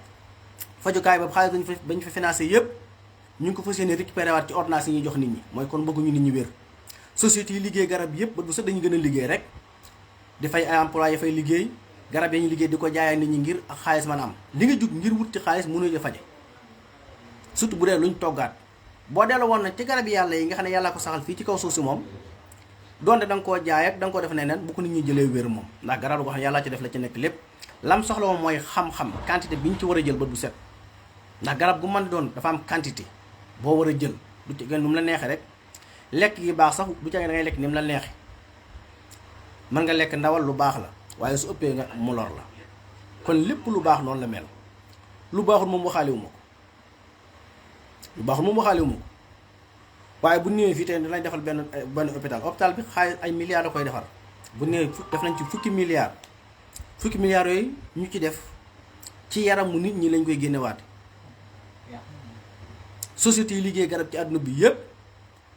fajukaay ba xaalis bañ fa financé yëpp ñu ngi ko fas yéene récupéré waat ci ordonnance yi ñuy jox nit ñi. mooy kon bëgguñu nit ñi wér. société yi liggéey garab yëpp ba bu set dañu gën a liggéey rek di fay ay employé fay liggéey garab yi ñu liggéey di ko jaay nit ñi ngir ak xaalis mën a am. li nga jug ngir wut ci xaalis mënuñu la faje, surtout bu dee luñ toggaat. boo delloo woon nag ci garab yàlla yi nga xam ne yàlla ko saxal fii ci kaw suuf si moom, donte da nga koo jaay ak da nga koo def neneen bu ko nit ñi jëlee wér moom. ndax garab goo xam ne yàlla ci def la ci nekk lépp lam soxla moom mooy xam-xam quantité bi ñu ci war a jël bët bu set. ndax garab gu mën di doon dafa am quantité boo war a jël, du ci gën nu mu la neexee rek. lekk gi baax sax du ca da ngay lekk ni mu la neexee. mën nga lekk ndawal lu baax la waaye su ëppee nga mu lor la. kon lépp lu baax noonu la mel. lu baaxul moom waxaale wu ma ko, lu baaxul moom waxaale wu ma ko. waaye bu ñëwee fii tey dinañ defal benn hôpital bi xaalis ay milliards la koy defar. bu ñëwee def nañ ci fukki milliards yooyu ñu ci def ci yaramu nit ñi lañ koy génnewaat. société yi liggéey garab ci àdduna bi yépp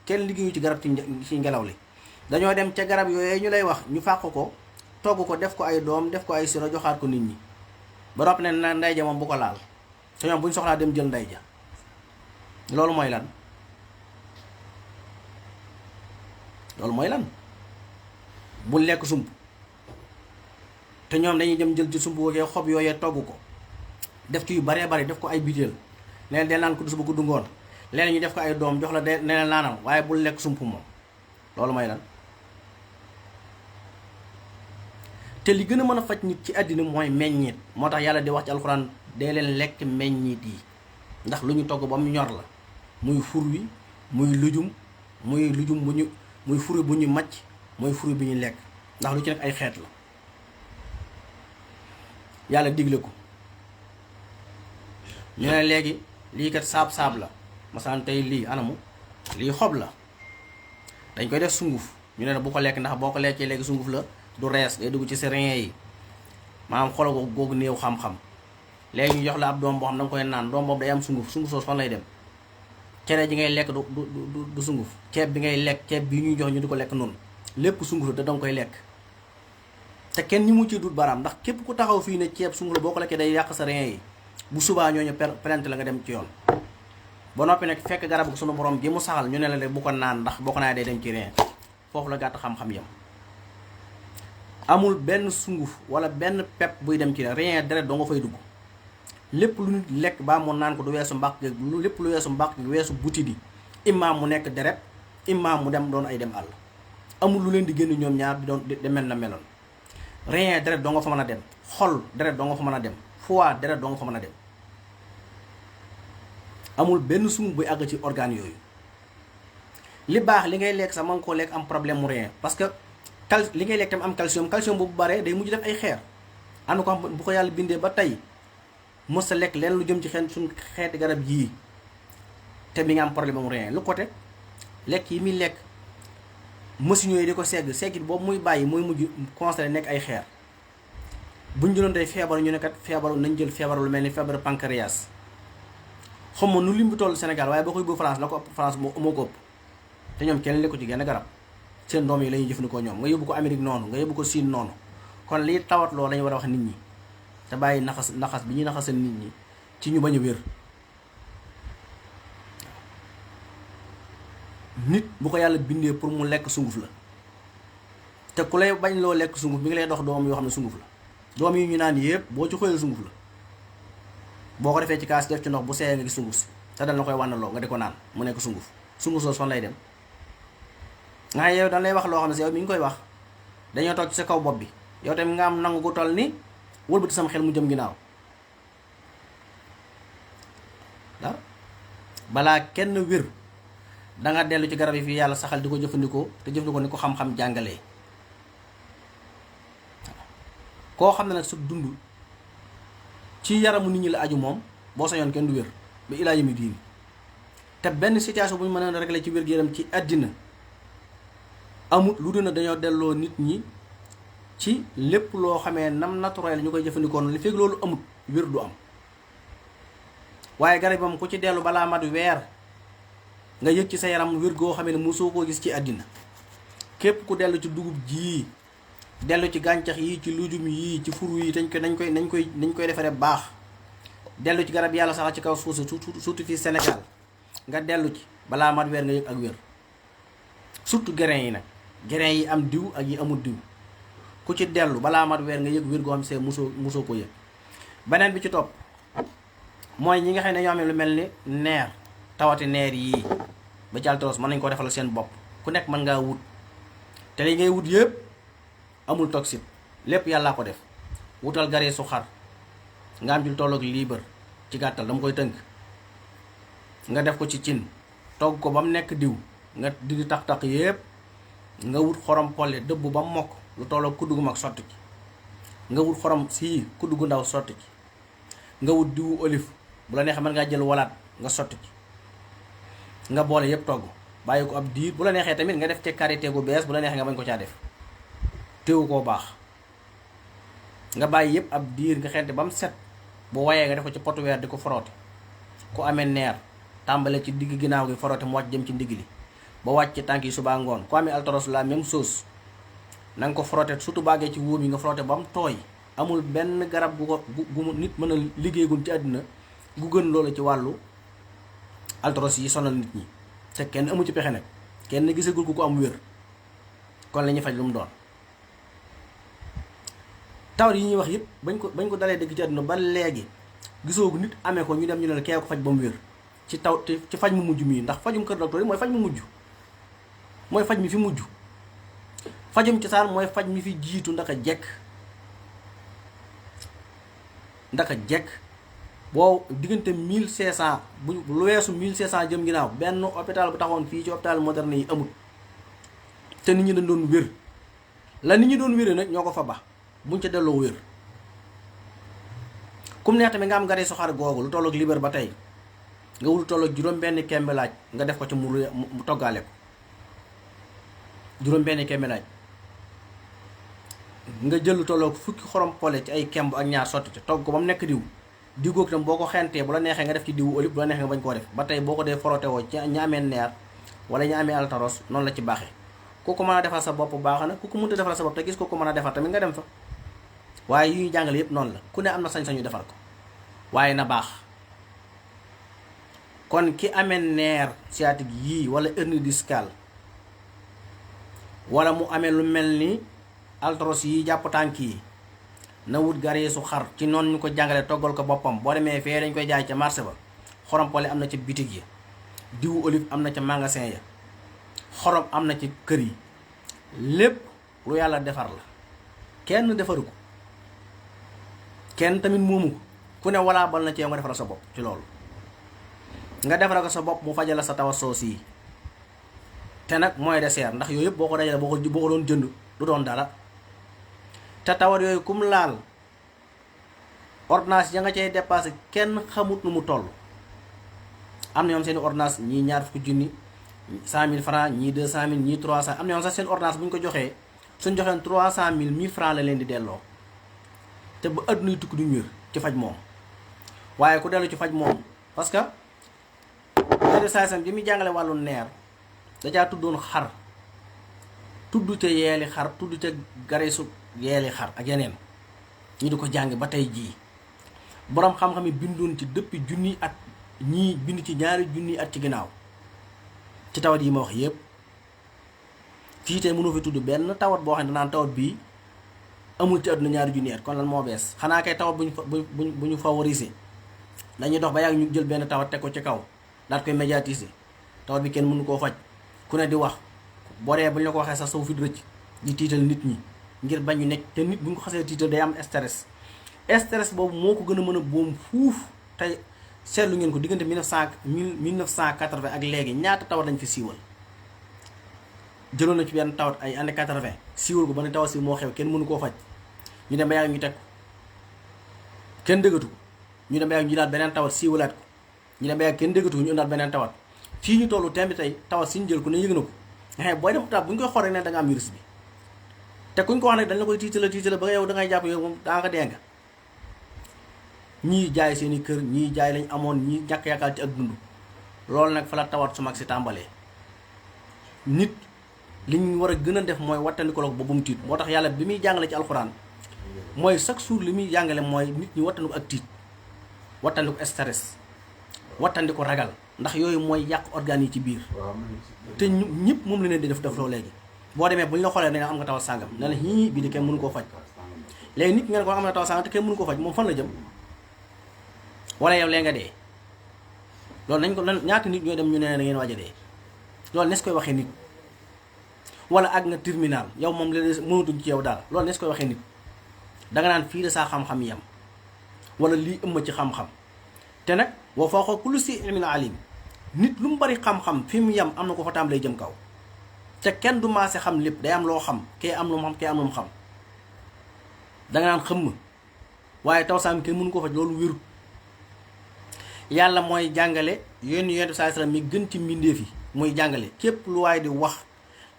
kenn liggéeyu ci garab ci ngelaw li. dañoo dem ca garab yooyu ñu lay wax ñu fàq ko togg ko def ko ay doom def ko ay siro joxaat ko nit ñi ba noppi ne na ndey ja moom bu ko laal te ñoom bu ñu soxlaa dem jël ndey ja. loolu mooy lan? bul lekk sump te ñoom dañuy dem jël ci sump woogee xob yooyee togg ko def ci yu baree bari def ko ay butéel leen dee naan ko du suba ko du ngoon leen ñu def ko ay doom jox la de neneen naanal waaye bul lekk sump moom. loolu mooy lan? te li gën a mën a faj nit ci àddina mooy meññeet. moo tax yàlla di wax ci alxuraan dee leen lekk meññeet yi ndax lu ñu togg ba mu ñor la, muy fur wi muy lujum muy fur bu ñu macc muy fur bi ñu lekk, ndax lu ci nekk ay xeet la. yàlla digle ko ñu ne léegi lii kat saab la masalan tey lii anamu lii xob la dañ koy def sunguf ñu ne bu ko lekk ndax boo ko lekkee léegi sunguf la du rees day dugg ci sa rein yi maanaam xoolal ko googu néew xam-xam. léegi ñu jox la ab doom boo xam da nga koy naan doom boobu day am sunguf soosu fan lay dem? cere ji ngay lekk du sunguf, ceeb bi ngay lekk ceeb bi ñuy jox ñu di ko lekk noonu lépp sunguf la da nga koy lekk. te kenn ñi mu ci dut baaraam ndax képp ku taxaw fii ne ceeb sunguf la boo ko lekkee day yàq sa rein yi bu subaa ñooñu plainte la nga dem ci yoon. ba noppi nag fekk garabu sunu borom gi mu saxal ñu ne la bu ko naan ndax boo ko naanee day dem ci rein. foofu la gàtt xam-xam yam. amul benn sunguf wala benn pepp buy dem ci rein deret doo nga fay dugg. lépp lu nit lekk baa mu naan ko du weesu mbàq lépp lu weesu mbàq weesu buti di imam mu nekk deret imam mu dem doon ay dem àll. amul lu leen di génn ñoom ñaar di mel na meloon. rein deret doo nga fa mën a dem, xol deret doo nga fa mën a dem, foie deret doo nga fa mën a dem. amul benn sunguf buy àgg ci organe yooyu. li baax li ngay lekk sax mën nga koo lekk am problème mu rein parce que li ngay lekk tam am calcium boobu baree day mujj def ay xeer. ànd ko bu ko yàlla bindee ba tey mos sa lekk leen lu jëm ci suñ xeeti garab yii te mi nga am problème mu rein lu côté lekk yi muy lekk machine yooyu di ko segg boobu muy bàyyi muy mujj constaté nekk ay xeer. buñ jëloon tey feebaru ñu ne kat feebaru nañ jël feebaru lu mel ni feebaru pancréas xam ma nu lim bi toll Sénégal waaye boo koy bu France la ko ëpp France moo ko ëpp te ñoom kenn lekku ci genn garab seen doom yi la ñuy jëfandikoo ñoom nga yóbbu ko Amérique noonu nga yóbbu ko Chine noonu. kon lii tawat loo lañu war a wax nit ñi te bàyyi naxas bi ñuy naxasal nit ñi ci ñu bañ a wér. nit bu ko yàlla bindee pour mu lekk sunguf la te ku lay bañ loo lekk sunguf bi ngi lay dox doom yoo xam ne sunguf la doom yi ñu naan yëpp boo ci xoolee sunguf la boo ko defee ci kaas def ci ndox bu seeyee nga gis sunguf si te dal na koy wànnaloo nga di ko naan mu nekk sunguf sungu soos fan lay dem. nga yow dañ lay wax loo xam ne si yow mi ngi koy wax dañoo toog ci sa kaw bopp bi yow tamit nga am nangu gu toll ni wëlbati sama xel mu jëm ginnaaw waaw balaa kenn wér da nga dellu ci garab yi fii yàlla saxal di ko jëfandikoo te jëfandikoo ni ko xam-xam jàngalee. koo xam ne nag sa dund ci yaramu nit ñi la aju moom boo sañoon kenn du wér ba ilaa yami diini te benn situation bu ñu mën a régler ci wér-gu-yaram ci àddina amut lu dul ne dañoo delloo nit ñi ci lépp loo xamee nam naturel ñu koy jëfandikoo li fekk loolu amut wér du am. waaye garab moom ku ci dellu balaa mat weer nga yëg ci sa yaram wér goo xamee ne mosoo koo gis ci àddina. képp ku dellu ci dugub jii dellu ci gàncax yi ci lujum yii ci furu yi nañ koy defaree baax dellu ci garab yàlla sax ci kaw suuf surtout fii Sénégal nga dellu ci balaa mat weer nga yëg ak wér. surtout grain yi nag grain yi am diw ak yi amul diw ku ci dellu balaa mat weer nga yëg wér goo xam see mosoo ko yëg. beneen bi ci topp mooy ñi nga xam ne ñoo amee lu mel ni neer tawati neer yii ba ci altros mën nañ koo defal seen bopp ku nekk mën ngaa wut te li ngay wut yëpp amul toxique lépp yàllaa ko def. wutal garee su xar nga am ci lu tolloog liibar ci gàttal dama koy tënk nga def ko ci cin togg ko ba mu nekk diw nga di tax yëpp nga wut xorom polle dëbb ba mu mokk lu tolloog kuddu gu mag sotti ci nga wut xorom sii kuddu gu ndaw sotti ci nga wut diwu olive bu la neexee mën ngaa jël walaat nga sotti ci nga boole yëpp togg bàyyi ko ab diir bu la neexee tamit nga def ci karité gu bees bu la neexee nga bañ ko caa def téewu koo baax nga bàyyi yëpp ab diir nga xente ba mu set bu wayee nga def ko ci potu weer di ko foroote. ku amee neer tàmbale ci digg ginnaaw gi foroote mu wàcc jëm ci ndigg li ba wàcc ci tànk yi subaa ngoon. ku amee altoros la même chose na nga ko foroote surtout bàggee ci wóom yi nga foroote ba mu tooy. amul benn garab gu nit mën a liggéeygun ci àddina gu gën loolu ci wàllu altoros yi sonal nit ñi te kenn amu ci pexe nag kenn gisagul ku ko am wér kon la ñuy faj lu mu doon. tawat yi ñuy wax yëpp bañ ko dalee dëgg ci àdduna ba léegi gisoo nit amee ko ñu dem ñu ne la kee ko faj ba mu wér ci ci faj mu mujj mii ndax fajum kër docteur yi mooy faj mu mujj mooy faj mi fi mujj. fajum cosaan mooy faj mi fi jiitu ndaka jekk boo diggante 1500 bu lu weesu 1500 jëm ginnaaw benn hôpital bu taxoon fii ci hôpital moderne yi amul te nit ñi dañ doon wér la nit ñi doon wéree nag ñoo ko fa ba buñ ca delloo wér. kum neex tamit nga am garee soxaar googu lu tolloog liber ba tey nga wul tolloog juróom benn kembe laaj nga def ko ci mu toggaale ko juróom benn kembe laaj nga jël lu tolloog fukki xorom pole ci ay kemb ak ñaar sotti ci togg ko ba mu nekk diw googu tam boo ko xentee bu la neexee nga def ci diwu olive bu la neexee nga bañ koo def ba tey boo ko dee frotte woo ci ña amee neer wala ña amee altaros noonu la ci baaxee. ku ko mën a defal sa bopp baax na ku ko mënta defal sa bopp te gis ko mën a defar tamit nga dem fa waaye yu ñuy jàngale yëpp noonu la ku ne am na sañ-sañu defar ko waaye na baax. kon ki amee nerf sciatique yii wala hernie discale wala mu amee lu mel ni arthrose yi jàpp tànk yi na wut garee su xar ci noonu ñu ko jàngale toggal ko boppam. boo demee fee dañ koy jaay ca marché ba xorompole am na ca bitig yi diwu olive am na ca magasin ya xorom am na ci kër yi lépp lu yàlla defar la kenn defaru ko kenn tamit moomu ko ku ne walaa bal na ci yow nga defaral sa bopp ci loolu nga defaral ko sa bopp mu fajal la sa tawa soos yi te nag mooy dessert ndax yooyu yëpp boo ko dajale boo ko doon jënd du doon dara te tawat yooyu kum laal ordonnance ya nga cay dépassé kenn xamut nu mu toll. am na ñoom seen ordonnance ñii ñaar fukki junni 100 000 francs ñii 200 000 ñii 300 am na ñoom sax seen ordonnance bu ñu ko joxee suñ joxeen 300 000 1000 francs la leen di delloo te ba adduna yu tukki duñu wér ci faj moom. waaye ku dellu ci faj moom parce que médecin bi muy jàngale wàllu neer dajaa tuddoon xar tudd ca yeeli xar tudd ca gareesu yeeli xar ak yeneen ñu di ko jàng ba tey jii boroom xam-xam yi bindoon ci depuis junni at ñii bind ci ñaari junni at ci ginnaaw ci tawat yi ma wax yépp fii tey mënoo fi tudd benn tawat boo xam ne danaan tawat bii amul ci àdduna ñaari junni at kon lan moo bees xanaa kay tawat bu ñu favoriser dañuy dox ba yàgg ñu jël benn tawat teg ko ci kaw daat koy médiatiser tawat bi kenn mënu koo faj ku ne di wax boo dee bu ñu la ko waxee sax saw fit rëcc di tiital nit ñi ngir bañ ñu nekk te nit bu ñu ko xasee tiital day am stress boobu moo ko gën a mën a boom fuuf. tey seetlu ngeen ko diggante 1980 ak léegi ñaata tawat lañ fi siiwal jëloon na ci benn tawat ay année 80 siiwal ko ba ne tawat si moo xew kenn mënu koo faj ñu dem ba yàgg ñu teg ko kenn dëggatu ko ñu dem ba yàgg ñu daal beneen tawat siiwalaat ko ñu dem ba yàgg kenn dëggatu ko ñu indaat beneen tawat fii ñu tollu tembi tey tawat si ñu jël ko ne yëg na ko nga xam booy dem hôpital bu ñu koy xool rek ne da nga am virus bi te kuñ ko wax ne dañ la koy tiitala ba yow da ngay jàpp yow moom daa nga dee nga ñii jaay seen i kër ñii jaay lañ amoon ñii ñàkk yaakaar ci ak dund loolu nag fa la tawat su mag si tàmbalee nit li ñu war a gën a def mooy wattandiku ba bu mu tiit moo tax yàlla bi muy jàngale ci alxuraan mooy chaque jour li muy jàngale mooy nit ñi wattandiku ak tiit wattandiku stress wattandiku ragal ndax yooyu mooy yàq organes yi ci biir te ñëpp moom la leen di def loo léegi boo demee bu ñu la xoolee ne am nga tawat sàngam ne la bii di kenn mënu koo faj léegi nit ngeen ko am na tawat sàngam te kenn mënu koo faj moom fan la jëm wala yow lee nga dee loolu nañ ko ñaata nit ñooy dem ñu ne da ngeen waaj a dee loolu nes koy waxee nit wala ak nga terminal yow moom léeg mënatuñ ci yow daal loolu nes koy waxee nit danga naan fii de saa xam-xam yam wala lii ëmma ci xam-xam te nag wa fawqa kulli zi ilmin alim nit lu mu bari xam-xam fi mu yam am na ko fa tàmbalee jëm kaw te kenn du maase xam lépp day am loo xam kee am lu mu xam kee am lu mu xam danga naan xëmm waaye taw saam kenn mënu ko faj loolu wérut yàlla mooy jàngale yonent bi sallallahu alayhi wasallam mi gën ci mbindeef yi muy jàngale képp lu waaye di wax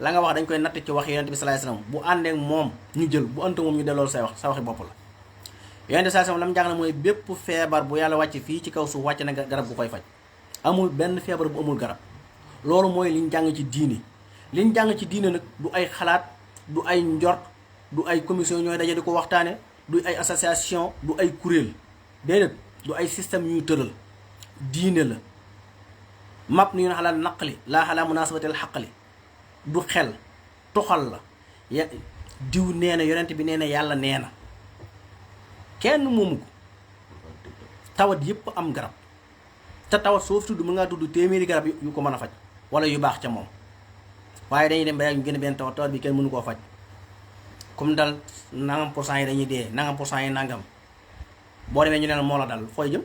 la nga wax dañ koy natt ci wax yonent bi sallallahu alayhi wasallam bu àndeek moom ñu jël bu ënta moom ñu delloo say wax sa waxi bopp la yonent bi sallallahu alayhi wasallam la mu jàngale mooy bépp feebar bu yàlla wàcc fii ci kaw suuf wàcc na garab bu koy faj amul benn feebar bu amul garab loolu mooy liñ jàng ci diine liñ jàng ci diine nag du ay xalaat du ay njort du ay commission ñooy daje di ko waxtaane du ay association du ay kuréel déedéet du ay système ñuy tëral diine la map ni ñu xalaat naqli laa xalaa munaasabatil xaqli du xel toxal la diw nee na yonent bi nee na yàlla nee na kenn moomu ko tawat yépp am garab te tawat soo fi tudd mën ngaa tudd téeméeri garab yu ko mën a faj wala yu baax ca moom waaye dañuy dem ba yàgg ñu gën a benn tawat bi kenn mënu koo faj comme dal nangam % yi dañuy dee nangam % yi nangam boo demee ñu ne moo la dal fooy jëm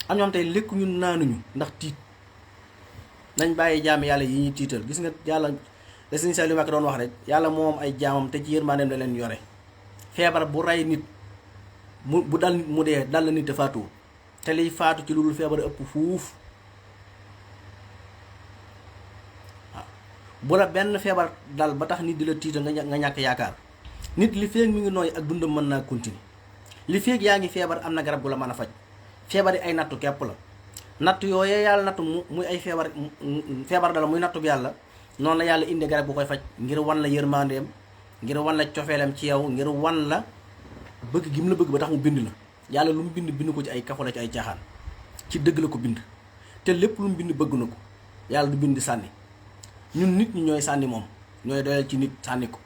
am ñoom tey lekk ñun naanuñu ndax tiit nañ bàyyi jaam yàlla yi ñuy tiital gis nga yàlla la Sëñ Saliou Mbacké doon wax rek yàlla moom ay jaamam te ci yërmandeem la leen yore feebar bu rey nit bu dal nit mu dee dal la nit te faatuwul te liy faatu ci lu dul feebar ëpp fuuf waaw bu la benn feebar dal ba tax nit di la tiital nga ñàkk yaakaar nit li feeg mi ngi nooy ak dundam mën naa continuer li feeg yaa ngi feebar am na garab gu la mën a faj feebar yi ay nattu képp la nattu yooyee yàlla nattu muy ay feebar dala muy nattu bi yàlla noonu la yàlla indi garab bu koy faj ngir wan la yërmandeem ngir wan la cofeelam ci yow ngir wan la bëgg gi mu la bëgg ba tax mu bind la yàlla lu mu bind ko ci ay kafo la ci ay caaxaan ci dëgg la ko bind te lépp lu mu bind bëgg na ko yàlla du bind sànni ñun nit ñi ñooy sànni moom ñooy doyal ci nit sànni ko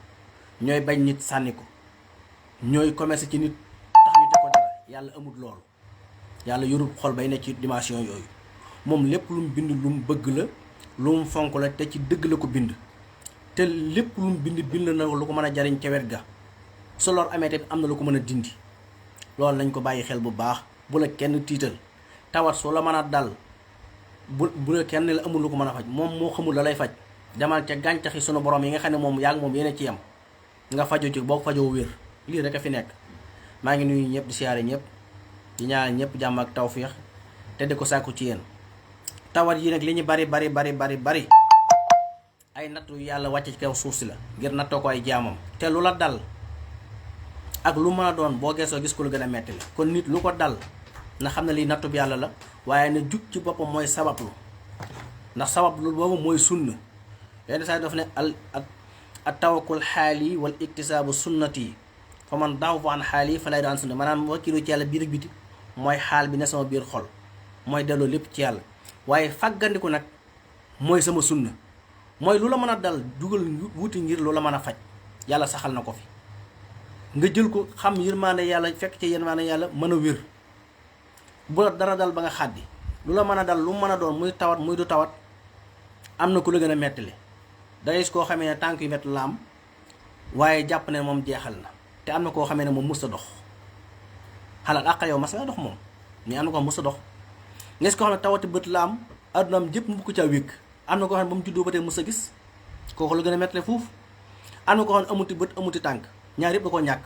ñooy bañ nit sànni ko ñooy commerce ci nit tax ñu teg ko dara yàlla amul loolu yàlla yorul xol bay nekk ci dimension yooyu moom lépp lu mu bind lu mu bëgg la lu mu fonk la te ci dëgg la ko bind te lépp lu mu bind na lu ko mën a jariñ ca wet ga su lor amee tamit am na lu ko mën a dindi loolu nañ ko bàyyi xel bu baax bu la kenn tiital tawat soo la mën a dal bu la kenn la amul lu ko mën a faj moom moo xamul la lay faj demal ca gàncaxi sunu borom yi nga xam ne moom yaa ngi moom yéen ci yam nga fajoo ci boo ko fajoo wér lii rek a fi nekk maa ngi nuyu ñëpp di siyaare ñëpp di ñaanal ñëpp jàmm ak tawféex te di ko sàkku ci yéen tawat yi nag li ñu bari ay nattu yàlla wàcce ci kaw suuf si la ngir nattoo ko ay jaamam te lu la dal ak lu mën a doon boo geesoo gis ko lu gën a metti la kon nit lu ko dal na xam ne lii nattu bi yàlla la waaye na jug ci boppam mooy sabablu ndax sabablu boobu mooy sunna yenn saa yi daf ne al tawakkul xaali wal iktisaabu sunnati fa man daaw an xaali fa lay daan sunna maanaam wakkilu ci yàlla biir ak biti mooy xaal bi ne sama biir xol mooy delloo lépp ci yàlla waaye fàggandiku nag mooy sama sunna mooy lu la mën a dal dugal wuti ngir lu la mën a faj yàlla saxal na ko fi nga jël ko xam yërmaande yàlla fekk ci yërmaande yàlla mën a wér bu la dara dal ba nga xàddi lu la mën a dal lu mën a doon muy tawat muy du tawat am na ku la gën a mettali dangay koo xamee ne tànk yu metti la am waaye jàpp ne moom jeexal na te am na koo xamee ne moom mus a dox xalaat àq yow mas nga dox moom mais am na ko xam mus a dox nges koo xam ne tawati bët la am addunaam jëpp mu ko caa wékk am na koo xam ne ba mu juddoo ba tey mus a gis kooku la gën a mettale fuuf am na koo xam ne amuti bët amuti tànk ñaar yëpp da koo ñàkk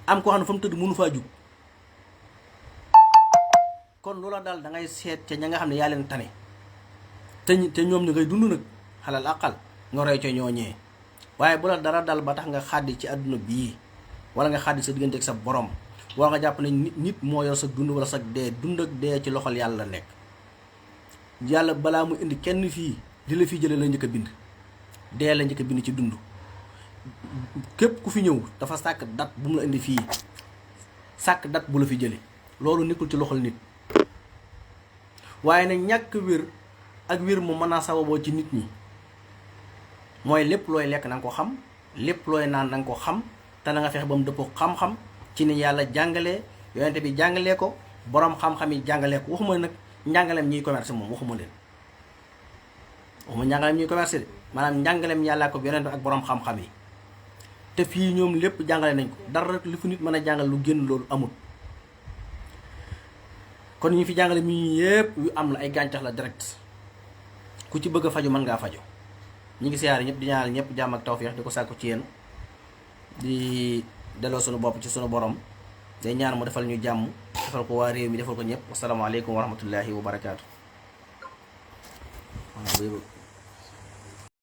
am koo xam ne fa mu tëdd mënu faa jug kon loola daal da ngay seet ca ña nga xam ne yaa leen tane te ñoom ñu ngay dund nag xalal àqal nga roy ca ñooñee waaye bu la dara dal ba tax nga xàddi ci àdduna bii wala nga xàddi sa diggante ak sa borom wala nga jàpp ne nit moo yor sa dund wala sa dee dund ak dee ci loxol yàlla nekk yàlla balaa mu indi kenn fii di la fii jële la njëkk a bind dee la njëkk a bind ci dund képp ku fi ñëw dafa sàkk dat bu mu la indi fii sàkk dat bu la fi jële loolu nekkul ci loxol nit waaye nag ñàkk wér ak wér mu mën naa sababoo ci nit ñi mooy lépp looy lekk na nga ko xam lépp looy naan na nga ko xam te na nga fexe ba mu dëppoo xam-xam ci ni yàlla jàngalee yonente bi jàngalee ko borom xam-xam yi jàngalee ko waxuma nag njàngaleem ñuy commerce moom waxuma njàngaleem ñuy commerce de maanaam njàngaleem yàllaa ko yonente ak borom xam-xam yi te fii ñoom lépp jàngale nañ ko dara li fu nit mën a jàngal lu génn loolu amul kon ñu fi jàngale mi yépp yu am la ay gàncax la direct ku ci bëgg a faju mën ngaa faju ñi ngi siyaare ñëpp di ñaanal ñëpp jàmm ak tawfeex di ko sàkku ci yéen di delloo sunu bopp ci sunu borom day ñaan mu defal ñu jàmm defal ko waa réew mi defal ko ñëpp wasalaamaaleykum wa rahmatullahi wa barakaatu.